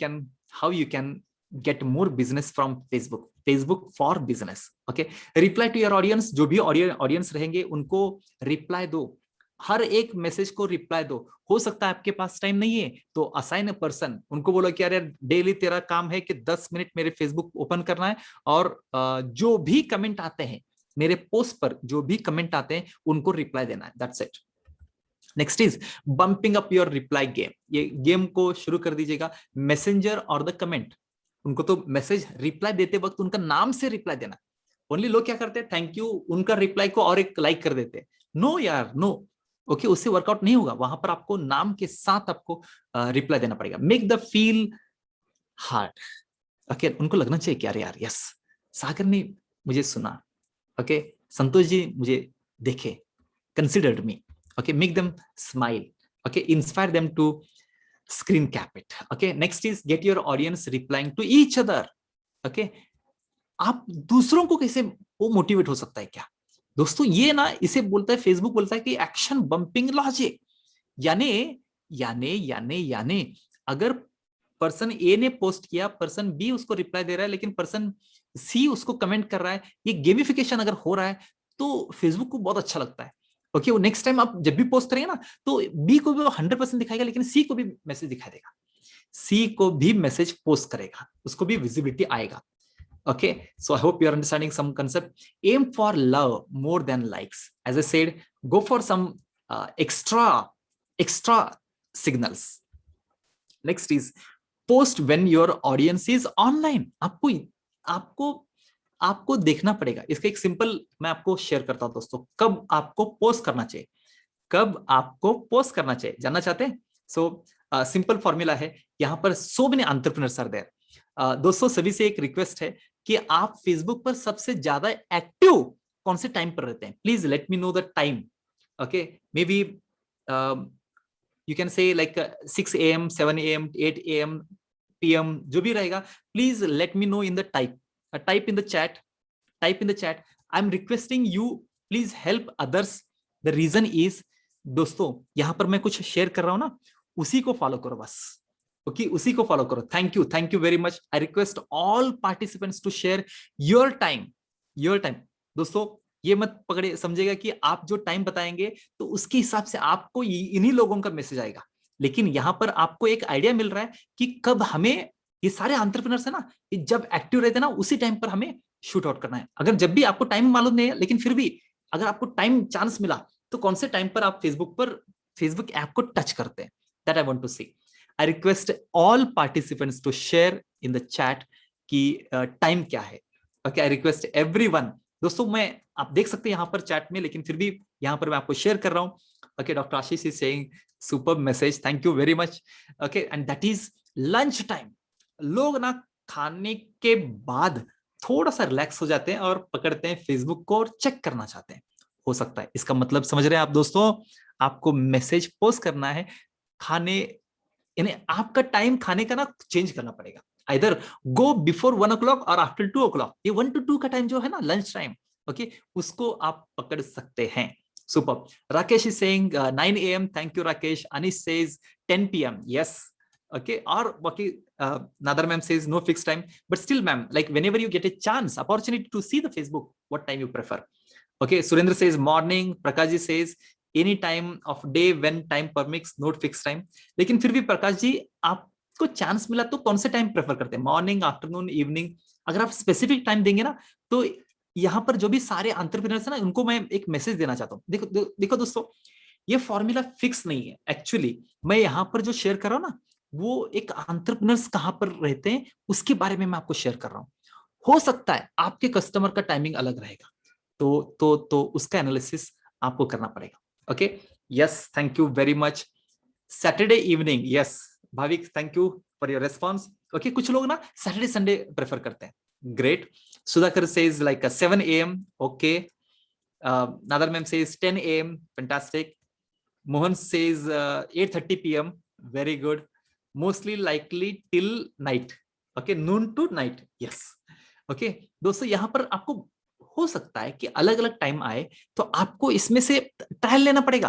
can get more business from Facebook for business. Okay, reply to your audience, जो भी ऑडियंस रहेंगे उनको रिप्लाई दो, हर एक मैसेज को रिप्लाई दो। हो सकता है आपके पास टाइम नहीं है तो असाइन अ पर्सन, उनको बोलो कि अरे डेली तेरा काम है कि 10 मिनट मेरे फेसबुक ओपन करना है और जो भी कमेंट आते हैं मेरे पोस्ट पर, जो भी कमेंट आते हैं उनको रिप्लाई देना है। That's it. Next is bumping up your reply game. ये गेम को शुरू कर दीजिएगा। मैसेंजर और द कमेंट, उनको तो मैसेज रिप्लाई देते वक्त उनका नाम से रिप्लाई देना। ओनली लोग क्या करते हैं, थैंक यू, उनका रिप्लाई को और एक लाइक कर देते हैं। नो यार, नो। ओके, उससे वर्कआउट नहीं होगा। वहां पर आपको नाम के साथ आपको रिप्लाई देना पड़ेगा। Make the feel hard. Okay, उनको लगना चाहिए कि अरे यार यस, सागर ने मुझे सुना। ओके, संतोष जी मुझे देखे, considered me. Okay, make them smile. Okay, inspire them to screen cap it. Okay, next is get your audience replying to each other. Okay, आप दूसरों को कैसे वो मोटिवेट हो सकता है क्या दोस्तों? ये ना इसे बोलता है, फेसबुक बोलता है कि एक्शन बंपिंग लॉजिक। यानी अगर पर्सन ए ने पोस्ट किया, पर्सन बी उसको रिप्लाई दे रहा है, लेकिन पर्सन सी उसको कमेंट कर रहा है, ये गेमिफिकेशन अगर हो रहा है तो फेसबुक को बहुत अच्छा लगता है। ओके, वो नेक्स्ट टाइम आप जब भी पोस्ट करेंगे ना तो बी को भी वो 100% दिखाएगा, लेकिन सी को भी मैसेज दिखाई देगा, सी को भी मैसेज पोस्ट करेगा, उसको भी विजिबिलिटी आएगा। Okay, so I hope you are understanding some concept. Aim for love more than likes. As I said, go for some extra signals. Next is post when your audience is online. आपको देखना पड़ेगा। इसका एक simple मैं आपको share करता हूं दोस्तों, कब आपको पोस्ट करना चाहिए, कब आपको पोस्ट करना चाहिए, जानना चाहते हैं? सो सिंपल फॉर्मूला है। यहां पर so many entrepreneurs are there. दोस्तों सभी से एक रिक्वेस्ट है कि आप फेसबुक पर सबसे ज्यादा एक्टिव कौन से टाइम पर रहते हैं? Please let me know the time. Okay, may be you can say like 6 AM, 7 AM, 8 AM, PM, जो भी रहेगा, please let me know in the type in the chat. I'm requesting you, please help others. The reason is, दोस्तों यहां पर मैं कुछ share कर रहा हूं ना, उसी को फॉलो करो बस। ओके, उसी को फॉलो करो। Thank you very much. I request all participants to share your time. दोस्तों ये मत पकड़े समझेगा कि आप जो टाइम बताएंगे तो उसके हिसाब से आपको इन्हीं लोगों का मैसेज आएगा, लेकिन यहां पर आपको एक आइडिया मिल रहा है कि कब हमें, ये सारे एंटरप्रेन्योर्स है ना, जब एक्टिव रहते हैं ना उसी टाइम पर हमें शूट आउट करना है। अगर जब भी आपको टाइम मालूम नहीं है, लेकिन फिर भी अगर आपको टाइम चांस मिला तो कौन से टाइम पर आप फेसबुक ऐप को टच करते हैं, that I want to see. I request all participants to share in the chat कि टाइम क्या है। Okay, I request everyone. दोस्तों मैं, आप देख सकते हैं यहाँ पर चैट में, लेकिन फिर भी यहाँ पर मैं आपको शेयर कर रहा हूँ। Okay, doctor Ashish is saying super message, thank you very much. Okay, and that is lunch time. लोग ना खाने के बाद थोड़ा सा रिलैक्स हो जाते हैं और पकड़ते हैं फेसबुक को और चेक करना चाहते हैं। हो सकता है इसका मतलब समझ रहे हैं आप दोस्तों, आपको मैसेज पोस्ट करना है खाने, यानी आपका टाइम खाने का ना चेंज करना पड़ेगा। आइदर गो बिफोर 1 o'clock और आफ्टर 2 o'clock। ये 1 to 2 का टाइम जो है ना लंच टाइम, ओके, उसको आप पकड़ सकते हैं। Super. Rakesh is saying 9 AM, thank you Rakesh. Anish says 10 PM, yes. Okay, or बाकी Nadar ma'am says no fixed time, but still ma'am, like whenever you get a chance, opportunity to see the Facebook, what time you prefer? Okay, Surendra says morning, Prakash ji says any time of day when time permits, not fixed time. लेकिन फिर भी प्रकाश जी आपको chance मिला तो कौन से time prefer करते हैं, मॉर्निंग, आफ्टरनून, इवनिंग? अगर आप स्पेसिफिक टाइम देंगे ना तो यहाँ पर जो भी सारे एंटरप्रेन्योर्स है ना उनको मैं एक मैसेज देना चाहता हूँ। देखो दोस्तों, ये फॉर्मूला फिक्स नहीं है एक्चुअली। मैं यहाँ पर जो शेयर कर रहा हूँ ना, वो एक एंटरप्रेन्योर्स कहां पर रहते हैं उसके बारे में मैं आपको शेयर कर रहा हूं। हो सकता है आपके कस्टमर का टाइमिंग अलग रहेगा, तो उसका एनालिसिस आपको करना पड़ेगा। Okay, yes, thank you very much. Saturday evening, yes Bhavik, thank you for your response. Okay, कुछ लोग ना सैटरडे संडे प्रेफर करते हैं, great. Sudhakar says like 7 AM, okay. Nadar ma'am says 10 AM, fantastic. Mohan says 8:30 PM, very good. Mostly likely till night, okay, noon to night, yes, okay। दोस्तों यहाँ पर आपको हो सकता है कि अलग अलग टाइम आए, तो आपको इसमें से ट्रायल लेना पड़ेगा।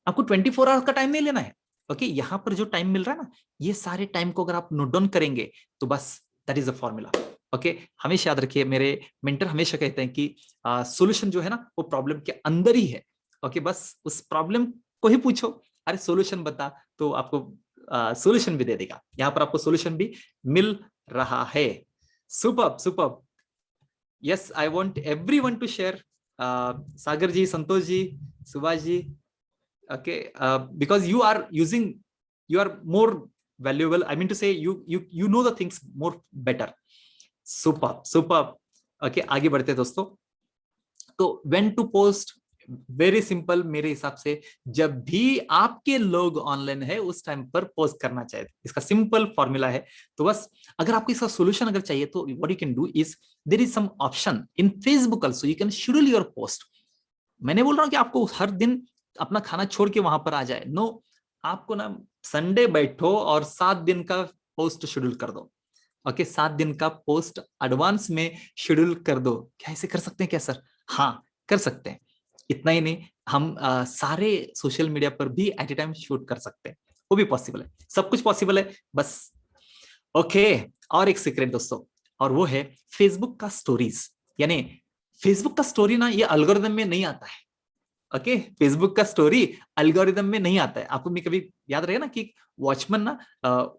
आपको 24 आवर्स का टाइम नहीं लेना है। ओके, यहाँ पर जो टाइम मिल रहा है ना, ये सारे टाइम को अगर आप नोट डाउन करेंगे तो बस that is the formula. Okay, हमेशा याद रखिए, मेरे मेंटर हमेशा कहते हैं कि सॉल्यूशन जो है ना वो प्रॉब्लम के अंदर ही है। ओके, बस उस प्रॉब्लम को ही पूछो, अरे सॉल्यूशन बता, तो आपको सॉल्यूशन भी दे देगा। यहां पर आपको सॉल्यूशन भी मिल रहा है। Super. Yes, I want everyone to share. Sagar ji, Santosh ji, Subhash ji, okay, because you are more valuable, I mean to say you know the things more better. Super. Okay, आगे बढ़ते दोस्तों। तो when to post, very simple मेरे हिसाब से, जब भी आपके लोग ऑनलाइन है उस टाइम पर पोस्ट करना चाहिए। इसका सिंपल फॉर्मूला है। तो बस अगर आपको इसका सॉल्यूशन अगर चाहिए तो what you can do is, there is some option in Facebook also, you can schedule your post. मैंने बोल रहा हूं कि आपको हर दिन अपना खाना छोड़ के वहां पर आ जाए, नो। आपको ना संडे बैठो और 7 दिन का पोस्ट शेड्यूल कर दो। ओके, 7 दिन का पोस्ट एडवांस में शेड्यूल कर दो। क्या ऐसे कर सकते हैं क्या सर? हाँ, कर सकते हैं। इतना ही नहीं, हम सारे सोशल मीडिया पर भी एट ए टाइम शूट कर सकते हैं, वो भी पॉसिबल है। सब कुछ पॉसिबल है बस। ओके, और एक सीक्रेट दोस्तों, और वो है फेसबुक का स्टोरीज। यानी फेसबुक का स्टोरी ना ये एल्गोरिदम में नहीं आता है। ओके, फेसबुक का स्टोरी एल्गोरिदम में नहीं आता है। आपको भी कभी याद रहेगा ना कि वॉचमैन ना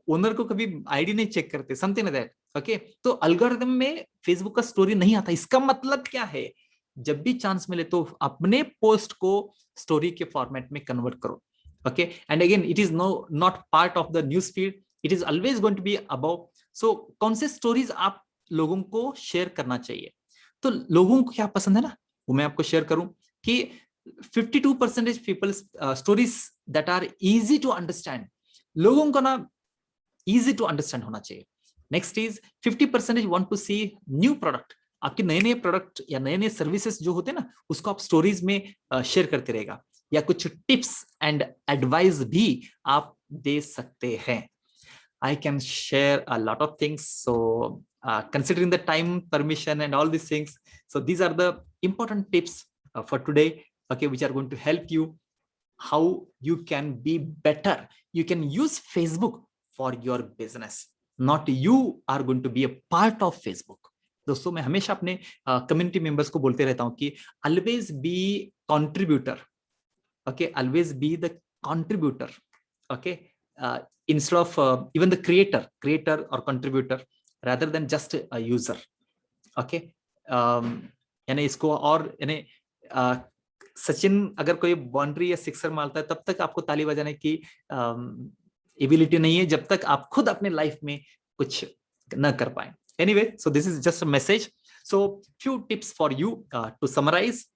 ओनर को कभी आईडी नहीं चेक करते, समथिंग लाइक दैट। ओके, तो एल्गोरिदम में फेसबुक का स्टोरी नहीं आता। इसका मतलब क्या है, जब भी चांस मिले तो अपने पोस्ट को स्टोरी के फॉर्मेट में कन्वर्ट करो। Okay, and again it is not part of the news feed, it is always going to be above. So कौन से स्टोरीज आप लोगों को शेयर करना चाहिए, तो लोगों को क्या पसंद है ना वो मैं आपको शेयर करूं कि 52% people stories that are easy to understand, लोगों को ना easy to understand होना चाहिए। Next is 50% want to see new product, आपके नए नए प्रोडक्ट या नए नए सर्विसेज जो होते हैं ना उसको आप स्टोरीज में शेयर करते रहेगा, या कुछ टिप्स एंड एडवाइस भी आप दे सकते हैं। I can share a lot of things, so considering the time, permission and all these things, so these are the important tips for today, okay, which are going to help you how you can be better. You can use Facebook for your business. Not you are going to be a part of Facebook. दोस्तों मैं हमेशा अपने community members को बोलते रहता हूं कि always be contributor. Okay, always be the contributor. Okay, instead of even the creator or contributor, rather than just a user. Okay, यानी इसको और यानी सचिन अगर कोई बाउंड्री या सिक्सर मारता है तब तक आपको ताली बजाने की एबिलिटी नहीं है जब तक आप खुद अपने लाइफ में कुछ न कर पाए. Anyway, so this is just a message. So few tips for you to summarize,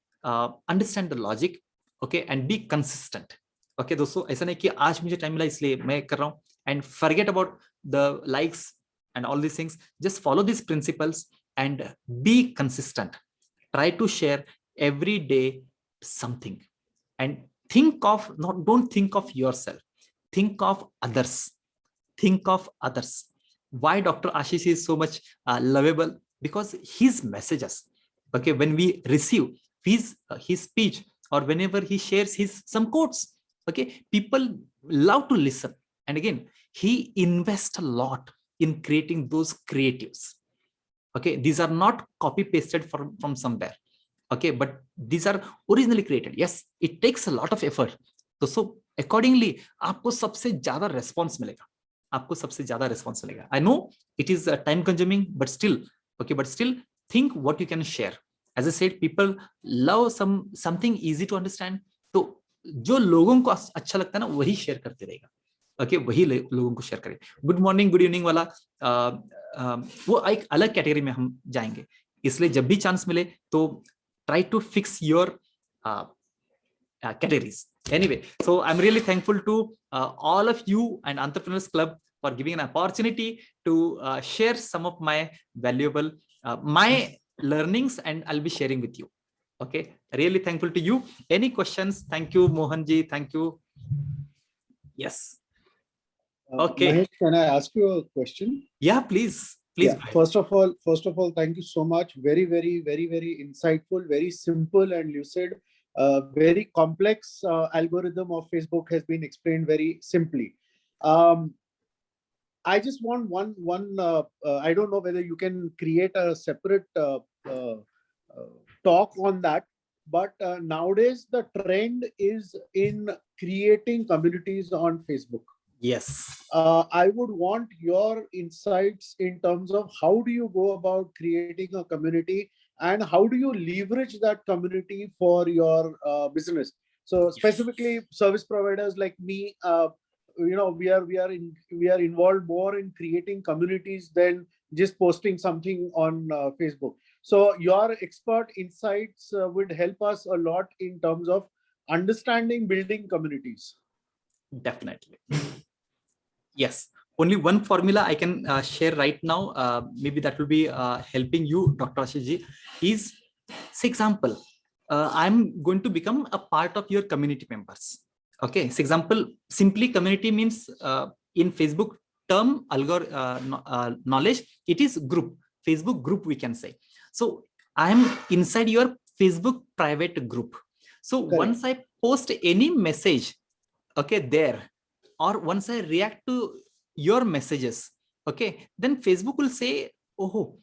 understand the logic, okay, and be consistent. Okay, दोस्तों ऐसा नहीं कि आज मुझे टाइम मिला इसलिए मैं कर रहा हूँ, and forget about the likes and all these things. Just follow these principles and be consistent. Try to share every day something, and don't think of yourself. Think of others. Think of others. Why Dr. Ashish is so much lovable? Because his messages, okay, when we receive his speech or whenever he shares some quotes, okay, people love to listen. And again, he invests a lot in creating those creatives. Okay, these are not copy pasted from somewhere. Okay, but these are originally created. Yes, it takes a lot of effort. So accordingly, आपको सबसे ज़्यादा response मिलेगा. आपको सबसे ज़्यादा response मिलेगा. I know it is time consuming, but still, okay, but still think what you can share. As I said, people love something easy to understand. तो जो लोगों को अच्छा लगता है ना वही शेयर करते रहेगा. Okay, वही लोगों को शेयर करें. गुड मॉर्निंग गुड इवनिंग वाला वो एक अलग कैटेगरी में हम जाएंगे. इसलिए जब भी चांस मिले तो try to fix your categories. Anyway, so I'm really thankful to all of you and Entrepreneurs Club for giving an opportunity to share some of my valuable my learnings, and I'll be sharing with you. Okay, really thankful to you. Any questions? Thank you, Mohanji. Thank you. Yes. Okay. Mahesh, can I ask you a question? Yeah, please. Please. Yeah. First of all, thank you so much. Very insightful, very simple and lucid. Very complex algorithm of Facebook has been explained very simply. I just want one. I don't know whether you can create a separate talk on that. But nowadays the trend is in creating communities on Facebook. Yes. I would want your insights in terms of how do you go about creating a community and how do you leverage that community for your business. So specifically service providers like me, we are involved more in creating communities than just posting something on Facebook. So your expert insights would help us a lot in terms of understanding building communities. Definitely. Yes, only one formula I can share right now. Maybe that will be helping you, Dr. Ashish. Is, say example, I'm going to become a part of your community members. Okay, say example, simply community means in Facebook term, knowledge, it is group, Facebook group we can say. So I am inside your Facebook private group. So correct. Once I post any message, okay, there, or once I react to your messages, okay, then Facebook will say, oh,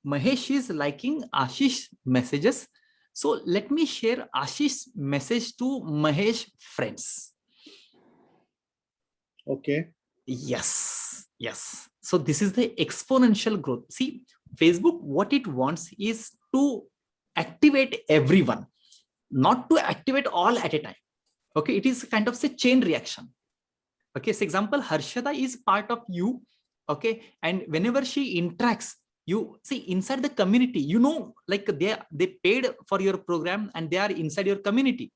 Mahesh is liking Ashish messages. So let me share Ashish message to Mahesh friends. Okay. Yes. Yes. So this is the exponential growth. See, Facebook, what it wants is to activate everyone, not to activate all at a time. Okay, it is kind of a chain reaction. Okay, so example, Harshada is part of you. Okay, and whenever she interacts, you see inside the community, like they paid for your program and they are inside your community.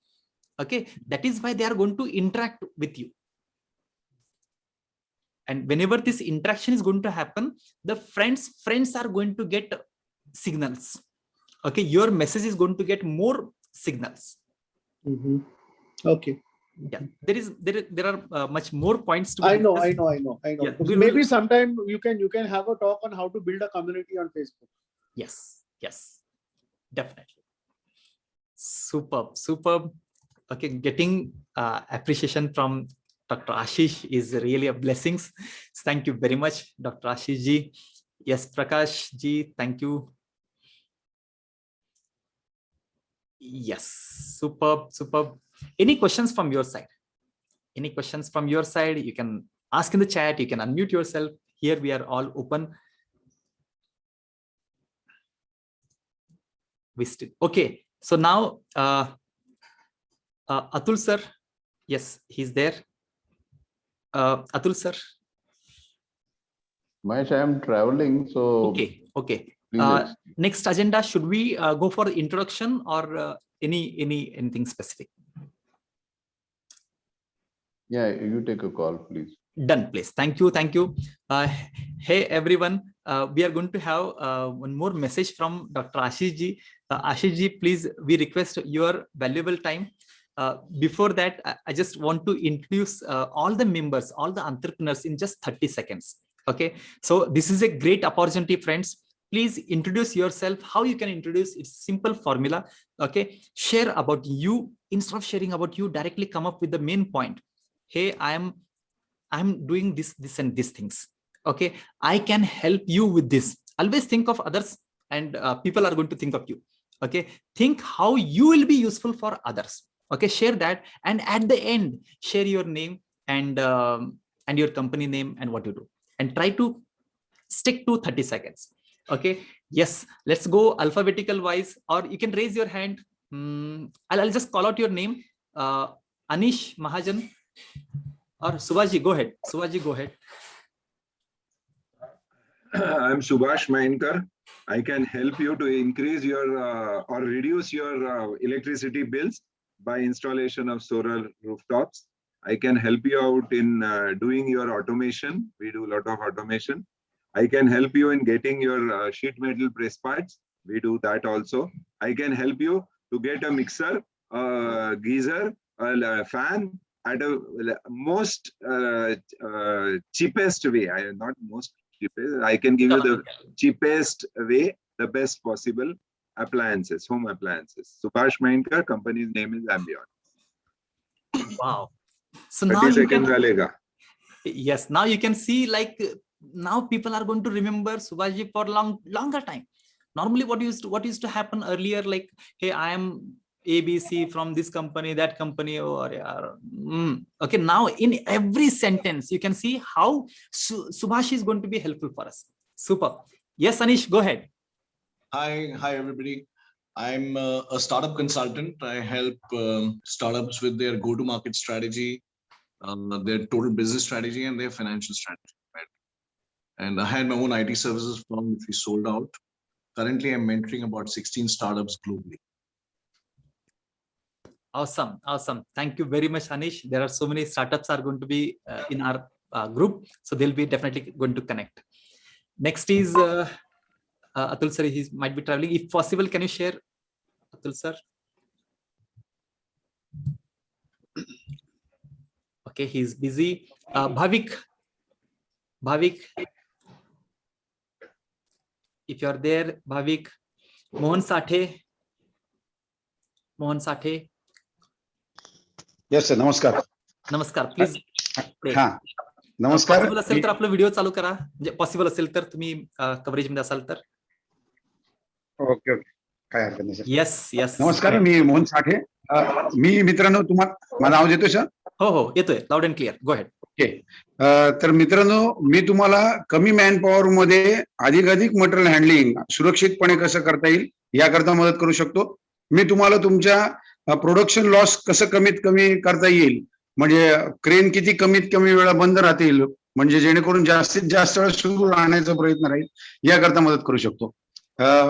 Okay, that is why they are going to interact with you. And whenever this interaction is going to happen, the friends are going to get signals. Okay, your message is going to get more signals. Mm-hmm. Okay. Yeah, there are much more points to. I know. Yeah, maybe sometime you can have a talk on how to build a community on Facebook. Yes, definitely. Superb. Okay, getting appreciation from Dr. Ashish is really a blessings. Thank you very much, Dr. Ashish ji. Yes, Prakash ji, thank you. Yes, superb, superb. Any questions from your side? Any questions from your side? You can ask in the chat. You can unmute yourself. Here we are all open. We still okay. So now, Atul sir, yes, he's there. Atul sir. Mahesh, I am traveling, so Okay, okay. please. Next agenda, should we go for the introduction or anything specific? Yeah, you take a call, please. Done, please. Thank you, thank you. Hey everyone, we are going to have one more message from Dr. Ashish ji. Ashish ji, please, we request your valuable time. Before that, I just want to introduce all the members, all the entrepreneurs in just 30 seconds. Okay, so this is a great opportunity, friends. Please introduce yourself. How you can introduce? It's simple formula. Okay, share about you. Instead of sharing about you, directly come up with the main point. Hey, I'm doing this and these things. Okay, I can help you with this. Always think of others, and people are going to think of you. Okay, think how you will be useful for others. Okay, share that, and at the end, share your name and your company name and what you do, and try to stick to 30 seconds. Okay, yes, let's go alphabetical wise, or you can raise your hand. I'll just call out your name. Anish Mahajan or Subhaji, go ahead. Subhaji, go ahead. I'm Subhash Mainkar. I can help you to increase your or reduce your electricity bills by installation of solar rooftops. I can help you out in doing your automation. We do a lot of automation. I can help you in getting your sheet metal press parts. We do that also. I can help you to get a mixer, a geyser, a fan at a most cheapest way. Not most cheapest. I can give you the cheapest way, the best possible appliances, home appliances. Subhash Mainkar, company's name is Ambion. Wow. So 30 now you seconds can, chalega. yes, now you can see, like, now people are going to remember Subhaji for longer time. Normally what used to happen earlier, like, hey, I am ABC from this company, that company, or okay, now in every sentence you can see how Subhash is going to be helpful for us. Super. Yes, Anish, go ahead. Hi everybody. I'm a startup consultant. I help startups with their go-to-market strategy, their total business strategy, and their financial strategy. Right? And I had my own IT services firm which we sold out. Currently, I'm mentoring about 16 startups globally. Awesome, awesome. Thank you very much, Anish. There are so many startups are going to be in our group, so they'll be definitely going to connect. Next is Atul sir. He might be traveling. If possible, can you share, Atul sir? Okay, he's busy. Bhavik, if you're there, Bhavik. Mohan Sathe. Yes, sir. Namaskar. Namaskar. Please. हा नमस्कार. Possible असेल तर आपला video चालू करा. म्हणजे possible असेल तर तुम्ही कव्हरेज मध्ये असाल तर. ओके ओके, काय हरकत नाही सर. Yes yes. नमस्कार, मी मोहन साठे. मी मित्रांनो, तुम्हाला माझा आवाज येतोय सर? हो हो येतोय, loud and clear. Go head. Okay. तर मित्रांनो, मी तुम्हाला कमी मॅन पॉवर मध्ये अधिक मटेरियल हँडलिंग सुरक्षितपणे कसं करता येईल याकरता मदत करू शकतो. मी तुम्हाला तुमच्या प्रोडक्शन लॉस कसं कमीत कमी करता येईल, म्हणजे क्रेन किती कमीत कमी वेळा बंद राहतील, म्हणजे जेणेकरून जास्तीत जास्त वेळ सुरू राहण्याचा प्रयत्न राहील, याकरता मदत करू शकतो.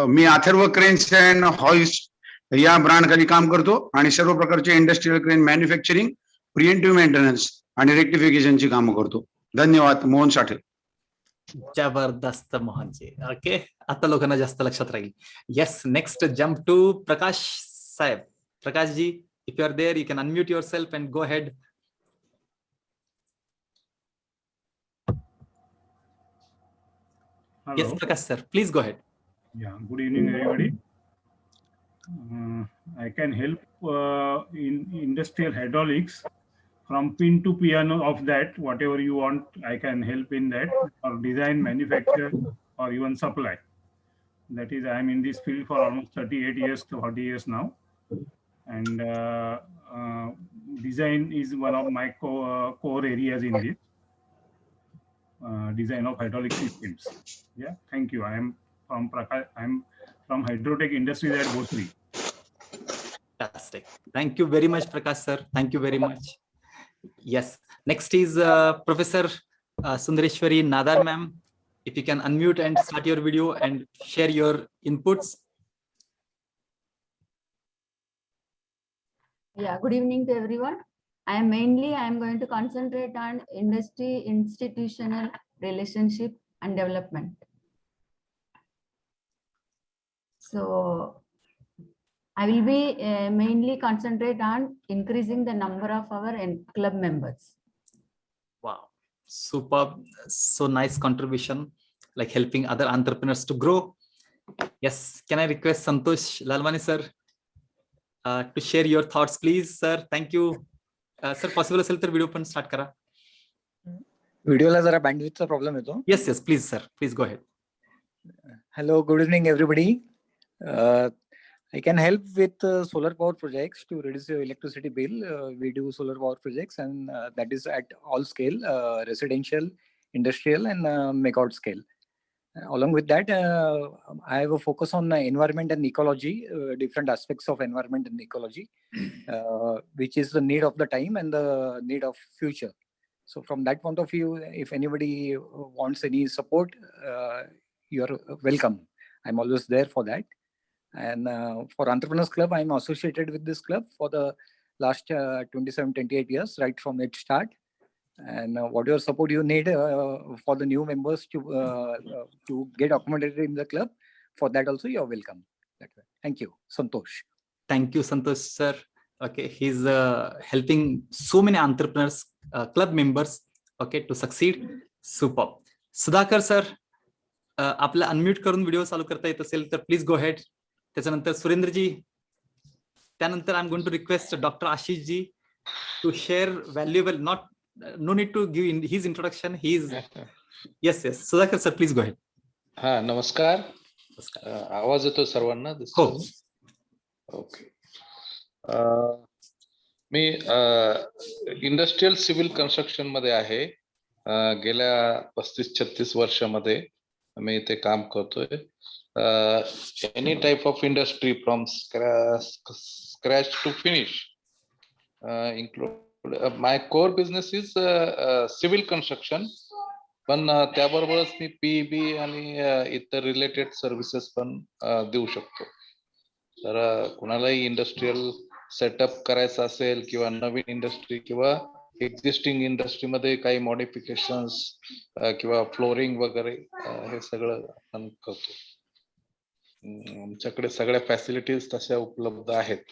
मी अथर्व क्रेन्स अँड हॉइस्ट या ब्रँड खाली काम करतो आणि सर्व प्रकारचे industrial crane manufacturing, preventive maintenance आणि रेक्टिफिकेशनची कामं करतो. धन्यवाद. मोहन साठे. जबरदस्त मोहनजी. ओके, आता लोकांना जास्त लक्षात राहील. Yes, next jump to Prakash साहेब. Prakash ji, if you are there, you can unmute yourself and go ahead. Hello. Yes, Prakash sir, please go ahead. Yeah, good evening, everybody. I can help in industrial hydraulics from pin to piano of that, whatever you want, I can help in that, or design, manufacture, or even supply. That is, I am in this field for almost 38 years to 40 years now. And design is one of my core areas in this. Design of hydraulic systems. Yeah, thank you. I am from Hydrotech Industries at Bhotri. Fantastic. Thank you very much, Prakash sir. Thank you very much. Yes. Next is Professor Sundareshwari Nadar ma'am. If you can unmute and start your video and share your inputs. Yeah, good evening to everyone. I am going to concentrate on industry institutional relationship and development. So I will be mainly concentrate on increasing the number of our club members. Wow, superb. So nice contribution, like helping other entrepreneurs to grow. Yes, can I request Santosh Lalwani sir to share your thoughts, please, sir? Thank you. Sir, possible असेल तर video पण start करा. व्हिडिओला जरा बँडविथचा problem येतो. Yes, yes, please, sir. Please go ahead. Hello, good evening, everybody. I can help with solar power projects to reduce your electricity bill. We do solar power projects, and that is at all scale, residential, industrial, and megawatt scale. Along with that, I have a focus on environment and ecology, different aspects of environment and ecology, which is the need of the time and the need of future. So from that point of view, if anybody wants any support, you're welcome. I'm always there for that. And for Entrepreneurs Club, I'm associated with this club for the last 27-28 years, right from its start. And whatever support you need for the new members to get accommodated in the club, for that also you're welcome. Thank you, Santosh. Thank you, Santosh sir. Okay, he's helping so many entrepreneurs, club members, okay, to succeed. Superb. Sudhakar sir, आपला unmute करून video चालू करता येत असेल तर please go head. त्याच्यानंतर सुरेंद्रजी, त्यानंतर I am going to request doctor Ashish ji to share valuable, not no need to give his introduction. He is yes. Sudhakar sir, please go ahead. हा, नमस्कार. आवाज येतो सर्वांना? हो. ओके. मी इंडस्ट्रियल सिव्हिल कन्स्ट्रक्शन मध्ये आहे. गेल्या 35-36 वर्षामध्ये मी इथे काम करतोय. Any type of industry from scratch to finish, include my core business is civil construction, पण त्याबरोबरच मी PEB आणि इतर रिलेटेड सर्व्हिसेस पण देऊ शकतो. तर कुणालाही इंडस्ट्रियल सेटअप करायचं असेल किंवा नवीन इंडस्ट्री किंवा एक्झिस्टिंग इंडस्ट्रीमध्ये काही मॉडिफिकेशन्स किंवा फ्लोरिंग वगैरे हे सगळं आपण करतो. आमच्याकडे सगळ्या फॅसिलिटीज तशा उपलब्ध आहेत.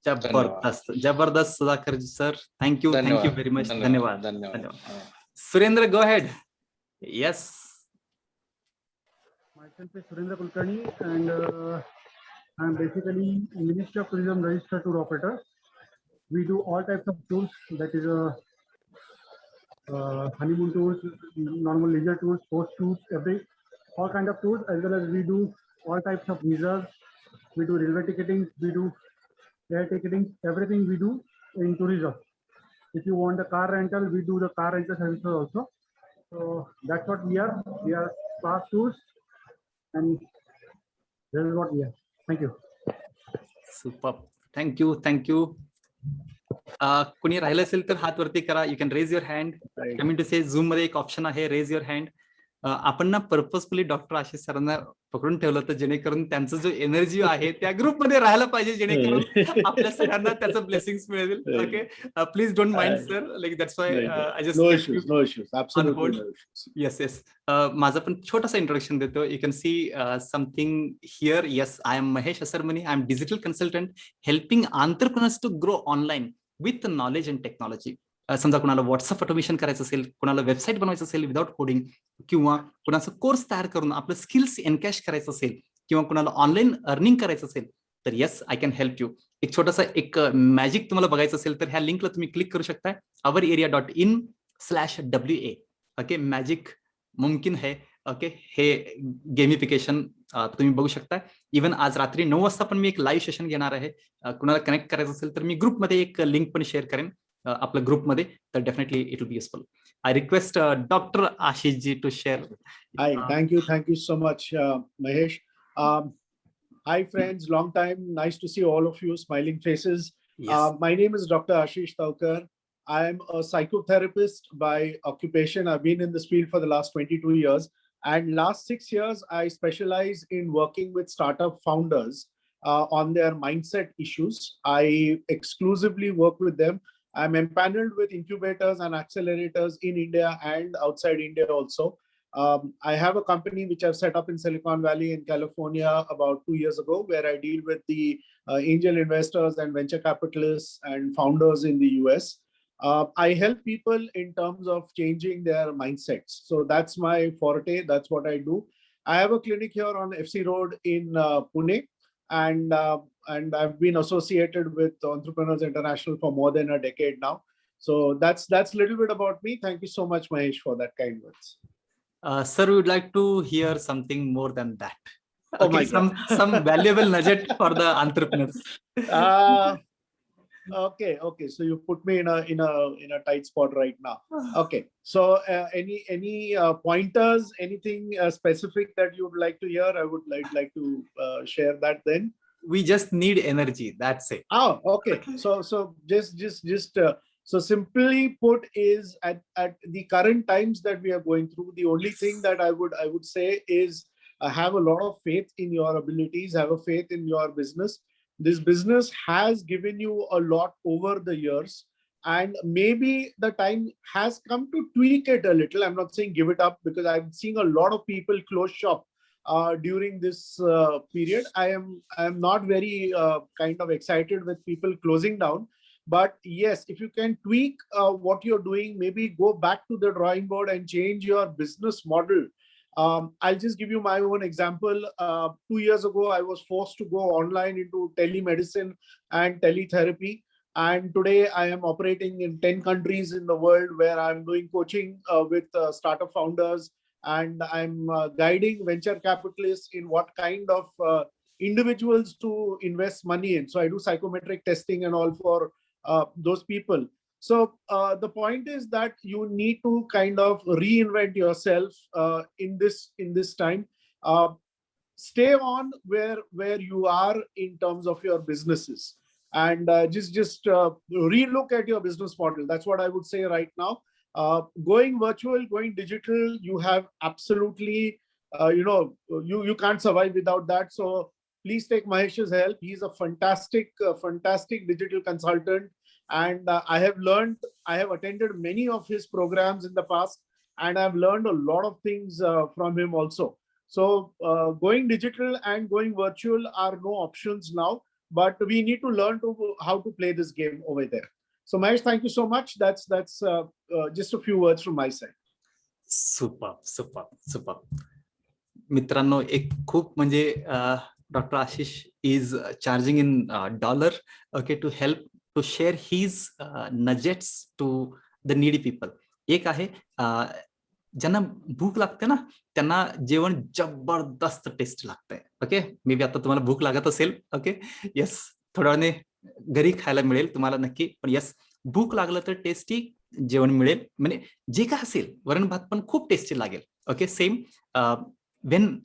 जबरदस्त, जबरदस्त Sudhakar ji sir. Thank you, thank you very much. धन्यवाद, धन्यवाद. Surendra, go head. Yes. Myself is Surendra Kulkarni, and I am basically Ministry of Tourism registered tour operator. We do all types of tours, that is honeymoon tours, normal leisure tours, sports tours, all kind of tours, as well as we do all types of visas. We do railway ticketing, we do air ticketing, everything we do in tourism. If you want the car rental, we do the car rental services also. So that's what we are. We are fast tours, and this is what we are. Thank you. Superb. Thank you, thank you. कोणी राहिलं असेल तर हात वरती करा. You can raise your hand. I mean to say Zoom मध्ये एक option आहे, रेज युअर हँड. आपण ना पर्पजफुली डॉक्टर आशिष सरांना पकडून ठेवलं होतं जेणेकरून त्यांचं जो एनर्जी आहे त्या ग्रुपमध्ये राहायला पाहिजे, जेणेकरून आपल्या सगळ्यांना त्याचं ब्लेसिंग्स मिळेल. Okay, please don't mind sir, like that's why I just no issues absolutely no issues. Yes yes. माझं पण छोटासा इंट्रोडक्शन देतो. You can see something here. Yes, I am Mahesh Asarmani. I am digital consultant helping entrepreneurs to grow online with knowledge and technology. समजा कुणाला WhatsApp automation करायचं असेल, कुणाला website बनवायचं असेल विदाउट कोडिंग, किंवा कुणाचं कोर्स तयार करून आपलं स्किल्स एनकॅश करायचं असेल, किंवा कुणाला ऑनलाईन अर्निंग करायचं असेल, तर yes I can help you. एक छोटासा एक मॅजिक तुम्हाला बघायचं असेल तर ह्या लिंकला तुम्ही क्लिक करू शकता, oureria.in/WA. ओके, मॅजिक मुमकिन है. ओके, हे गेमिफिकेशन तुम्ही बघू शकता. इव्हन आज रात्री 9 वाजता पण मी एक लाईव्ह सेशन घेणार आहे. कुणाला कनेक्ट करायचं असेल तर मी ग्रुपमध्ये एक लिंक पण शेअर करेन आपल्या ग्रुपमध्ये, तर definitely it will be useful. I request doctor Ashish ji to share. Hi, thank you so much, Mahesh. Hi friends, long time, nice to see all of you smiling faces. Yes. My name is Dr. Ashish Thaukar. I am a psychotherapist by occupation. I've been in this field for the last 22 years, and last 6 years I specialize in working with startup founders on their mindset issues. I exclusively work with them. I'm empaneled with incubators and accelerators in India and outside India also. I have a company which I've set up in Silicon Valley in California about 2 years ago, where I deal with the angel investors and venture capitalists and founders in the US. I help people in terms of changing their mindsets. So that's my forte. That's what I do. I have a clinic here on FC Road in Pune, and I've been associated with Entrepreneurs International for more than a decade now. So that's a little bit about me. Thank you so much, Mahesh, for that kind words. Sir, we would like to hear something more than that. Oh Okay, my God. some valuable nugget for the entrepreneurs. Okay. So you put me in a tight spot right now. Okay. So any pointers, anything specific that you would like to hear? I would like to share that then. We just need energy. That's it. Oh, okay. So just so simply put is at the current times that we are going through, the only thing that I would say is have a lot of faith in your abilities, have a faith in your business. This business has given you a lot over the years, and maybe the time has come to tweak it a little. I'm not saying give it up, because I'm seeing a lot of people close shop during this period. I am not very kind of excited with people closing down. But yes, if you can tweak what you're doing, maybe go back to the drawing board and change your business model. I'll just give you my own example. 2 years ago, I was forced to go online into telemedicine and teletherapy. And today I am operating in 10 countries in the world, where I'm doing coaching with startup founders, and I'm guiding venture capitalists in what kind of individuals to invest money in. So I do psychometric testing and all for those people. So the point is that you need to kind of reinvent yourself in this time. Stay on where you are in terms of your businesses, and just relook at your business model. That's what I would say right now. Going virtual, going digital, you have absolutely, you can't survive without that. So please take Mahesh's help. He's a fantastic digital consultant. And I have attended many of his programs in the past, and I've learned a lot of things from him also. So going digital and going virtual are no options now, but we need to learn how to play this game over there. So Mahesh, thank you so much. That's just a few words from my side. Super. मित्रांनो, एक खूप म्हणजे doctor Ashish is charging in dollar, okay, to help to share his nuggets to the needy people. एक आहे ज्यांना भूक लागते ना, त्यांना जेवण जबरदस्त टेस्ट लागतंय. ओके, मे बी आता तुम्हाला भूक लागत असेल. ओके, येस, थोड्या वेळाने घरी खायला मिळेल तुम्हाला नक्की, पण येस, भूक लागलं तर टेस्टी जेवण मिळेल. म्हणजे जे काय असेल, वरण भात पण खूप टेस्टी लागेल. ओके, सेम वेन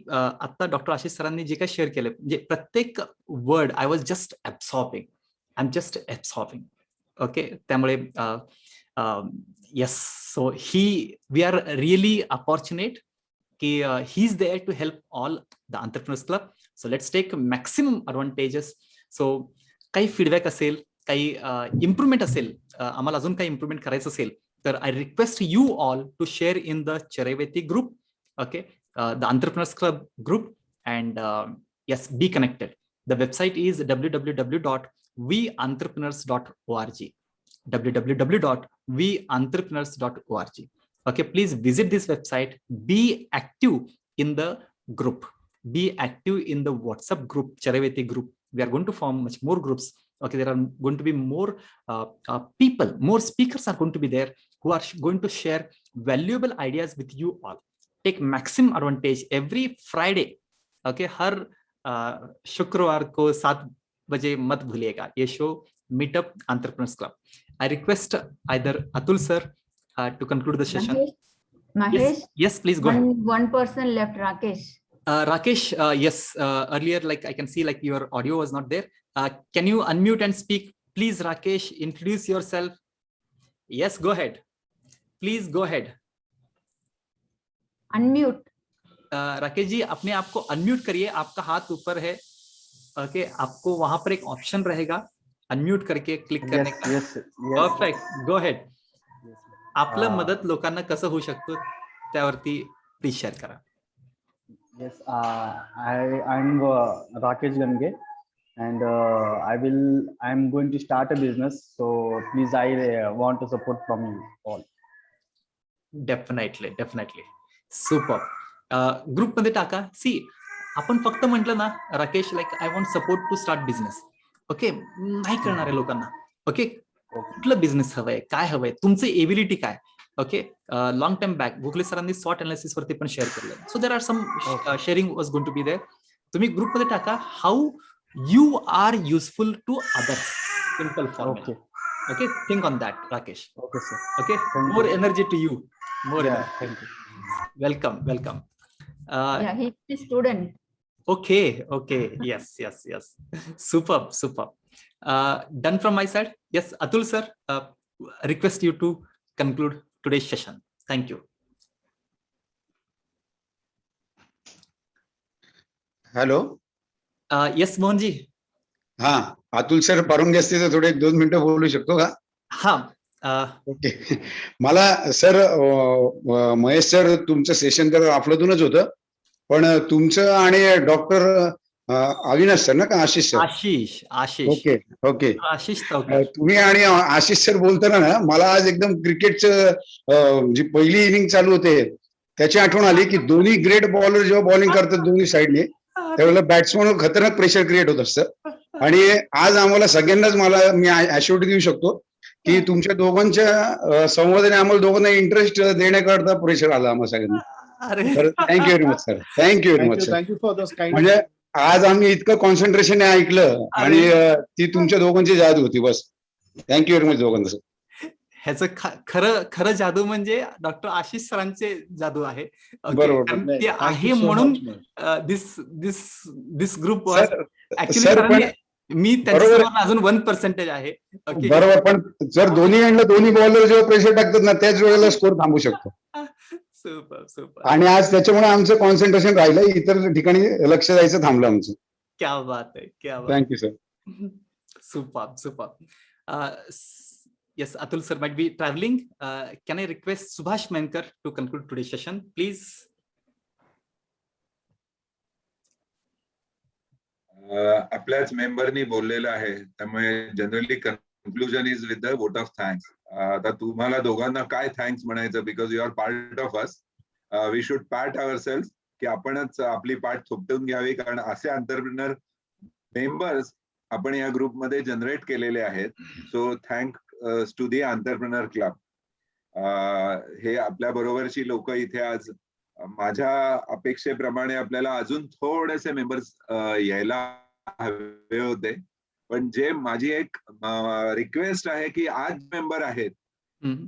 आता डॉक्टर आशिष सरांनी जे काय शेअर केलं, म्हणजे प्रत्येक word I was just absorbing. I'm just absorbing. Okay, त्यामुळे yes, so we are really fortunate कि he's there to help all the entrepreneurs club. So let's take maximum advantages. So काही feedback असेल, काही improvement असेल, आम्हाला अजून काही improvement करायचं असेल, तर I request you all to share in the Charayavati group. Okay, the entrepreneurs club group, and yes, be connected. The website is www.weentrepreneurs.org. www.weentrepreneurs.org. Okay, please visit this website. Be active in the group. Be active in the WhatsApp group, Charaveti group. We are going to form much more groups. Okay, there are going to be more people, more speakers are going to be there who are going to share valuable ideas with you all. Take maximum advantage every Friday. Okay, हर शुक्रवार को 7 बजे मत भूलिएगा ये show Meetup Entrepreneurs Club. I request either Atul sir to conclude the session. Mahesh, Yes, please go ahead. one person left, Rakesh. Rakesh, yes, earlier, like I can see, like your audio was not there. Can you unmute and speak? Please, Rakesh, introduce yourself. Yes, go ahead. Please go ahead. Unmute. Rakesh ji, अपने आप को unmute करिए, आपका हाथ ऊपर है. Okay, आपको वहां पर एक ऑप्शन रहेगा अनम्यूट करके क्लिक करने का. Perfect, go ahead. आपलं मदत लोकांना कसं होऊ शकतो त्यावरती प्लीज शेअर करा. Yes, I'm Rakesh Gange, and I'm going to start a business. So please, I want to support from you all. Definitely, definitely. Super. Group मध्ये टाका. सी, आपण फक्त म्हटलं ना Rakesh, like I want support to start business. Okay, नाही कळणार आहे लोकांना. ओके, कुठलं बिझनेस हवंय, काय हवंय, तुमचं एबिलिटी काय. Okay, long time back Bhokle सरांनी SWOT अनालिसिस वरती पण शेअर केलं. So there are some sharing was going to be there. तुम्ही ग्रुप मध्ये टाका how you are useful to others. Simple formula. Okay, think on that, Rakesh. Okay, sir. Okay, Thank more you. energy to you. More Yeah, energy. thank you. Welcome, welcome. Yeah, he's a student. Okay, okay. Yes. Superb, superb. Done from my side. Yes, Atul sir, request you to conclude today's session. Thank you. Hello. Yes, Mohanji. हा, Atul sir परवानगी असते तर थोडे 2 मिनिटं बोलू शकतो का? हा. ओके. मला सर, महेश सर, तुमचं सेशन तर आपल्यातूनच होतं, पण तुमचं आणि डॉक्टर अविनाश सर ना का Ashish sir? Ashish. Okay, okay. Ashish तुम्ही आणि आशिष सर बोलताना ना मला आज एकदम क्रिकेटचं जी पहिली इनिंग चालू होते त्याची आठवण आली की दोन्ही ग्रेट बॉलर जेव्हा बॉलिंग करतात दोन्ही साईडने त्यावेळेला बॅट्समन खतरनाक प्रेशर क्रिएट होत असतं. आणि आज आम्हाला सगळ्यांनाच मी ॲश्युरिटी देऊ शकतो की तुमच्या दोघांच्या संवादाने आम्हाला दोघांना इंटरेस्ट देण्याकरता प्रेशर आला आम्हाला सगळ्यांना. तर thank you very much sir. Thank you very much sir. Thank you for those kind. म्हणजे आज आम्ही इतकं कॉन्सन्ट्रेशन ऐकलं आणि ती तुमच्या दोघांची जादू होती. बस थँक्यू व्हेरी मच दोघांना सर. ह्याचं खरं जादू म्हणजे डॉक्टर आशिष सरांचे जादू आहे. बरोबर. ते आहे म्हणून दिस ग्रुप सर, मी त्याच्यासमोर अजून 1% आहे. बरोबर, पण जर दोन्ही बॉलर जेव्हा प्रेशर टाकतात ना त्याच वेळेला स्कोर थांबू शकतो. सुपर. आणि आज त्याच्यामुळे आमचं कॉन्सन्ट्रेशन राहिलं, इतर ठिकाणी लक्ष द्यायचं थांबलं आमचं. क्या बात आहे, क्या बात. Thank you sir. Super. Yes, Atul sir might be traveling. Can I request Subhash Menkar to conclude today's session, please? आपल्याच मेंबरनी बोललेलं आहे, त्यामुळे generally conclusion is with the vote of thanks. आता तुम्हाला दोघांना काय थँक्स म्हणायचं, because you are part of us. We should pat our self, की आपणच आपली पाठ थोपटून घ्यावी, कारण असे एंटरप्रेन्योर मेंबर्स आपण या ग्रुपमध्ये जनरेट केलेले आहेत. So thanks to the entrepreneur club. हे आपल्या बरोबरची लोक इथे आज, माझ्या अपेक्षेप्रमाणे आपल्याला अजून थोडेसे मेंबर्स यायला हवे होते, पण जे माझी एक रिक्वेस्ट आहे की आज मेंबर आहेत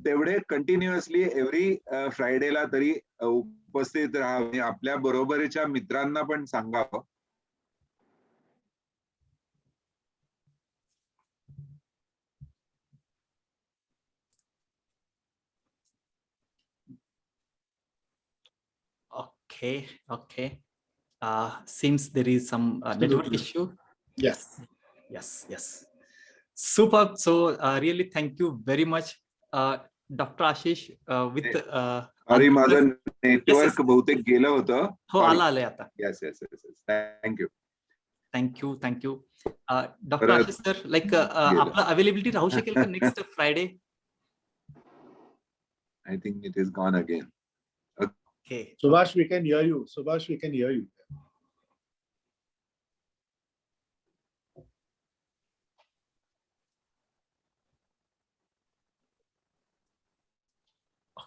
तेवढे कंटिन्युअसली एव्हरी फ्रायडेला तरी उपस्थित राहावे, आपल्या बरोबरीच्या मित्रांना पण सांगावं. Okay. Seems there is some network issue. Yes. Super. So really thank you very much, Dr. Ashish. With अरे माझं नेटवर्क बहुतेक गेलं होतं. हो, आलंय आता. Yes. Thank you. Dr. Ashish sir, like आपला अवेलेबिलिटी राहू शकेल का next Friday? I think it is gone again. Okay. Subhash, we can hear you.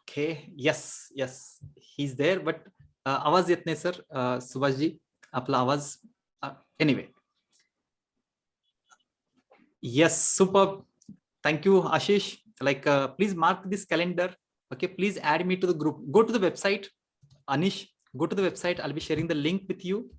Okay, yes, he's there, but आवाज येत नाही सर. सुभाषजी आपला आवाज. Anyway, yes, superb. Thank you, Ashish. Like, please mark this calendar. Okay, please add me to the group. Go to the website, Anish. Go to the website. I'll be sharing the link with you.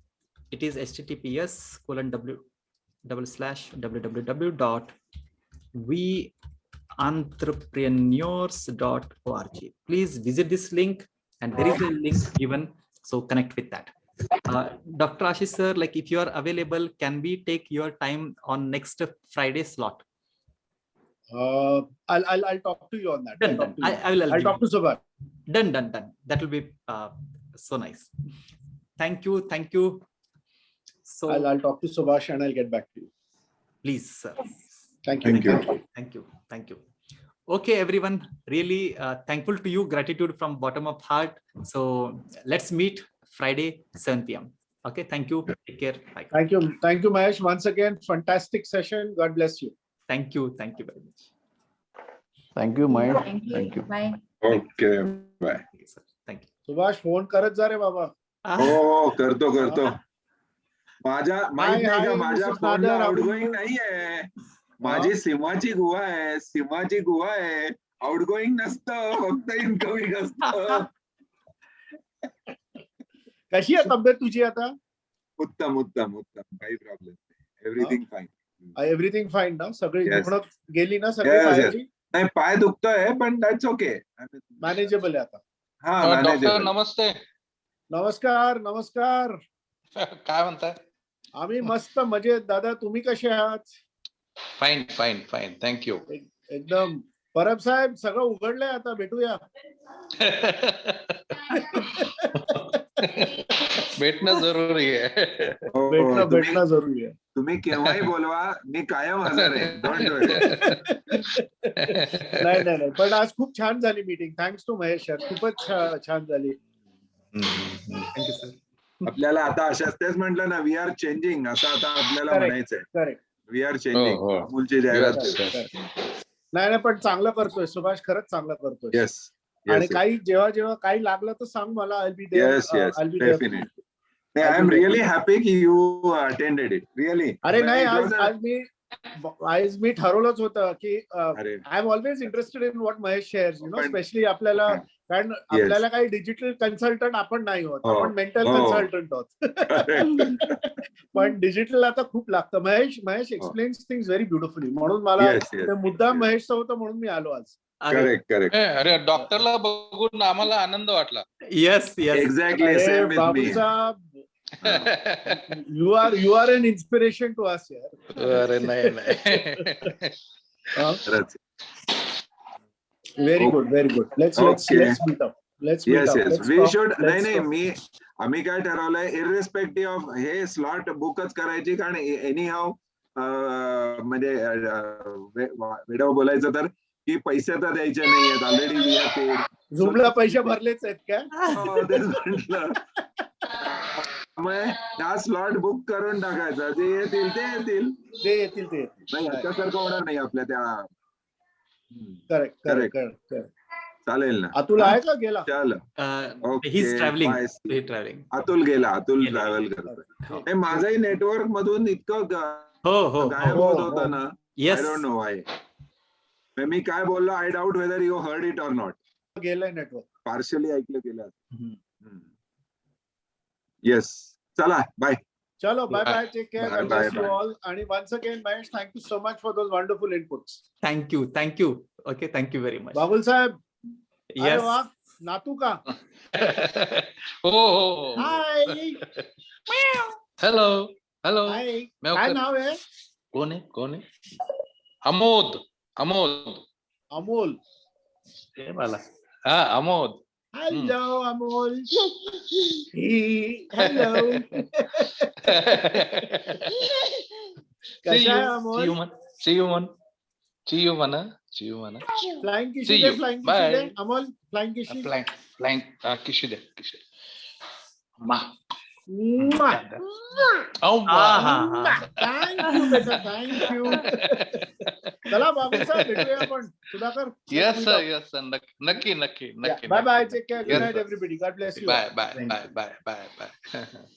It is https://www.weentrepreneurs.org. Please visit this link, and there is a link given, so connect with that. Dr. Ashish sir, like if you are available, can we take your time on next Friday slot? I'll talk to you on that. Done, done. I'll talk to Subhash. Done. That will be so nice. Thank you. So I'll talk to Subhash and I'll get back to you. Please, sir. Thank you. Thank you. Okay, everyone. Really thankful to you. Gratitude from bottom of heart. So let's meet Friday 7 p.m. Okay. Thank you. Take care. Bye. Thank you, Mahesh. Once again, fantastic session. God bless you. Thank you very much. Thank you, Mahesh. Thank you. Bye. Okay, bye. Thank you. Subhash phone करत जा रे बाबा. हो करतो. माहित नाही का माझ्या फोनला आउटगोईंग नाहीये. माझी सिमाची गुहा आहे. आउटगोईंग नसतं, फक्त इनकमिंग असतं. कशी आहे तब्येत तुझी आता? उत्तम. काही प्रॉब्लेम नाही. एव्हरीथिंग फाईन ना? सगळी दुखणं गेली ना सगळी पायाची? नाही, पाय दुखतोय पण दॅट्स ओके. मॅनेजेबल आहे आता. हा, डॉक्टर नमस्ते. नमस्कार. काय म्हणताय? आम्ही मस्त मजेत दादा. तुम्ही कसे आहात? फाईन. थँक्यू. एकदम. परब साहेब सगळं उघडलंय आता, भेटूया. भेटणं जरुरी आहे. भेटणं जरुरी आहे. तुम्ही केव्हाही बोलवा, मी कायम हजर आहे. Don't worry. नाही पण आज खूप छान झाली meeting. Thanks to Mahesh sir. खूपच छान झाली. Thank you sir. आपल्याला आता अशाच तेच म्हटलं ना, वी आर चेंजिंग असं आता आपल्याला म्हणायचंय. करेक्ट. We are changing. अमूलची जाहिरात. नाही पण चांगलं करतोय सुभाष, खरंच चांगलं करतोय. येस. आणि काही जेव्हा काही लागलं तर सांग मला. I be there. Yes definitely. I am really happy की यू अटेंडेड इट. रिअली. अरे नाही, आज मी ठरवलंच होतं की I am always interested in what Mahesh shares, specially आपल्याला. कारण आपल्याला काही डिजिटल कन्सल्टंट आपण नाही होत, आपण मेंटल कन्सल्टंट आहोत. पण डिजिटल आता खूप लागतं. Mahesh explains things very beautifully. म्हणून मला मुद्दा महेशचा होता म्हणून मी आलो आज. करेक्ट. अरे डॉक्टरला बघून आम्हाला आनंद वाटला. Yes exactly. Same with me. You are an inspiration to us here. अरे नाही. Very good. Let's meet up. Yes. We should. नाही आम्ही काय ठरवलंय, इररिस्पेक्टिव्ह ऑफ हे स्लॉट बुकच करायची. कारण एनी हाव म्हणजे वेळेवर बोलायचं तर की पैसे तर द्यायचे नाहीयेत. Already we have paid. झुमला पैसे भरलेच आहेत का? तेच म्हटलं. त्या स्लॉट बुक करून टाकायचा. जे येतील ते येतील. नाही, याच्यासारखं होणार नाही आपल्या त्या. करेक्ट. चालेल ना. अतुल आहे का? गेला? चल. अतुल गेला. अतुल ट्रॅव्हल करतोय. माझाही नेटवर्क मधून इतकं गायब होत होतं ना. I don't know why. मी काय बोललो, I doubt whether you heard it or not. गेलाय नेटवर्क. पार्शली ऐकलं गेलं. येस. चला, बाय. चलो, bye. Take care. God bless you all. And once again, Mahesh, thank you so much for those wonderful inputs. Thank you. Okay, thank you very much. Babul Sahib. Yes. नातू का? हो. Hi. Hello. Hi. काय नाव आहे? कोण आहे? अमोद. अमोल. मला. हा, Amod. Hello, Amol. Hello. कशा आहे अमोल? See you म्हणा. Flying किशी they. Amol, flying किशी. Flying किशी they. Thank you, beta. Thank you. चला बाबू साहेब भेटूया आपण. Sudhakar. Yes sir, yes sir, नक्की नक्की नक्की. Bye bye. Take care. Good Yes, night, sir. everybody. God bless you. Bye bye bye bye bye bye.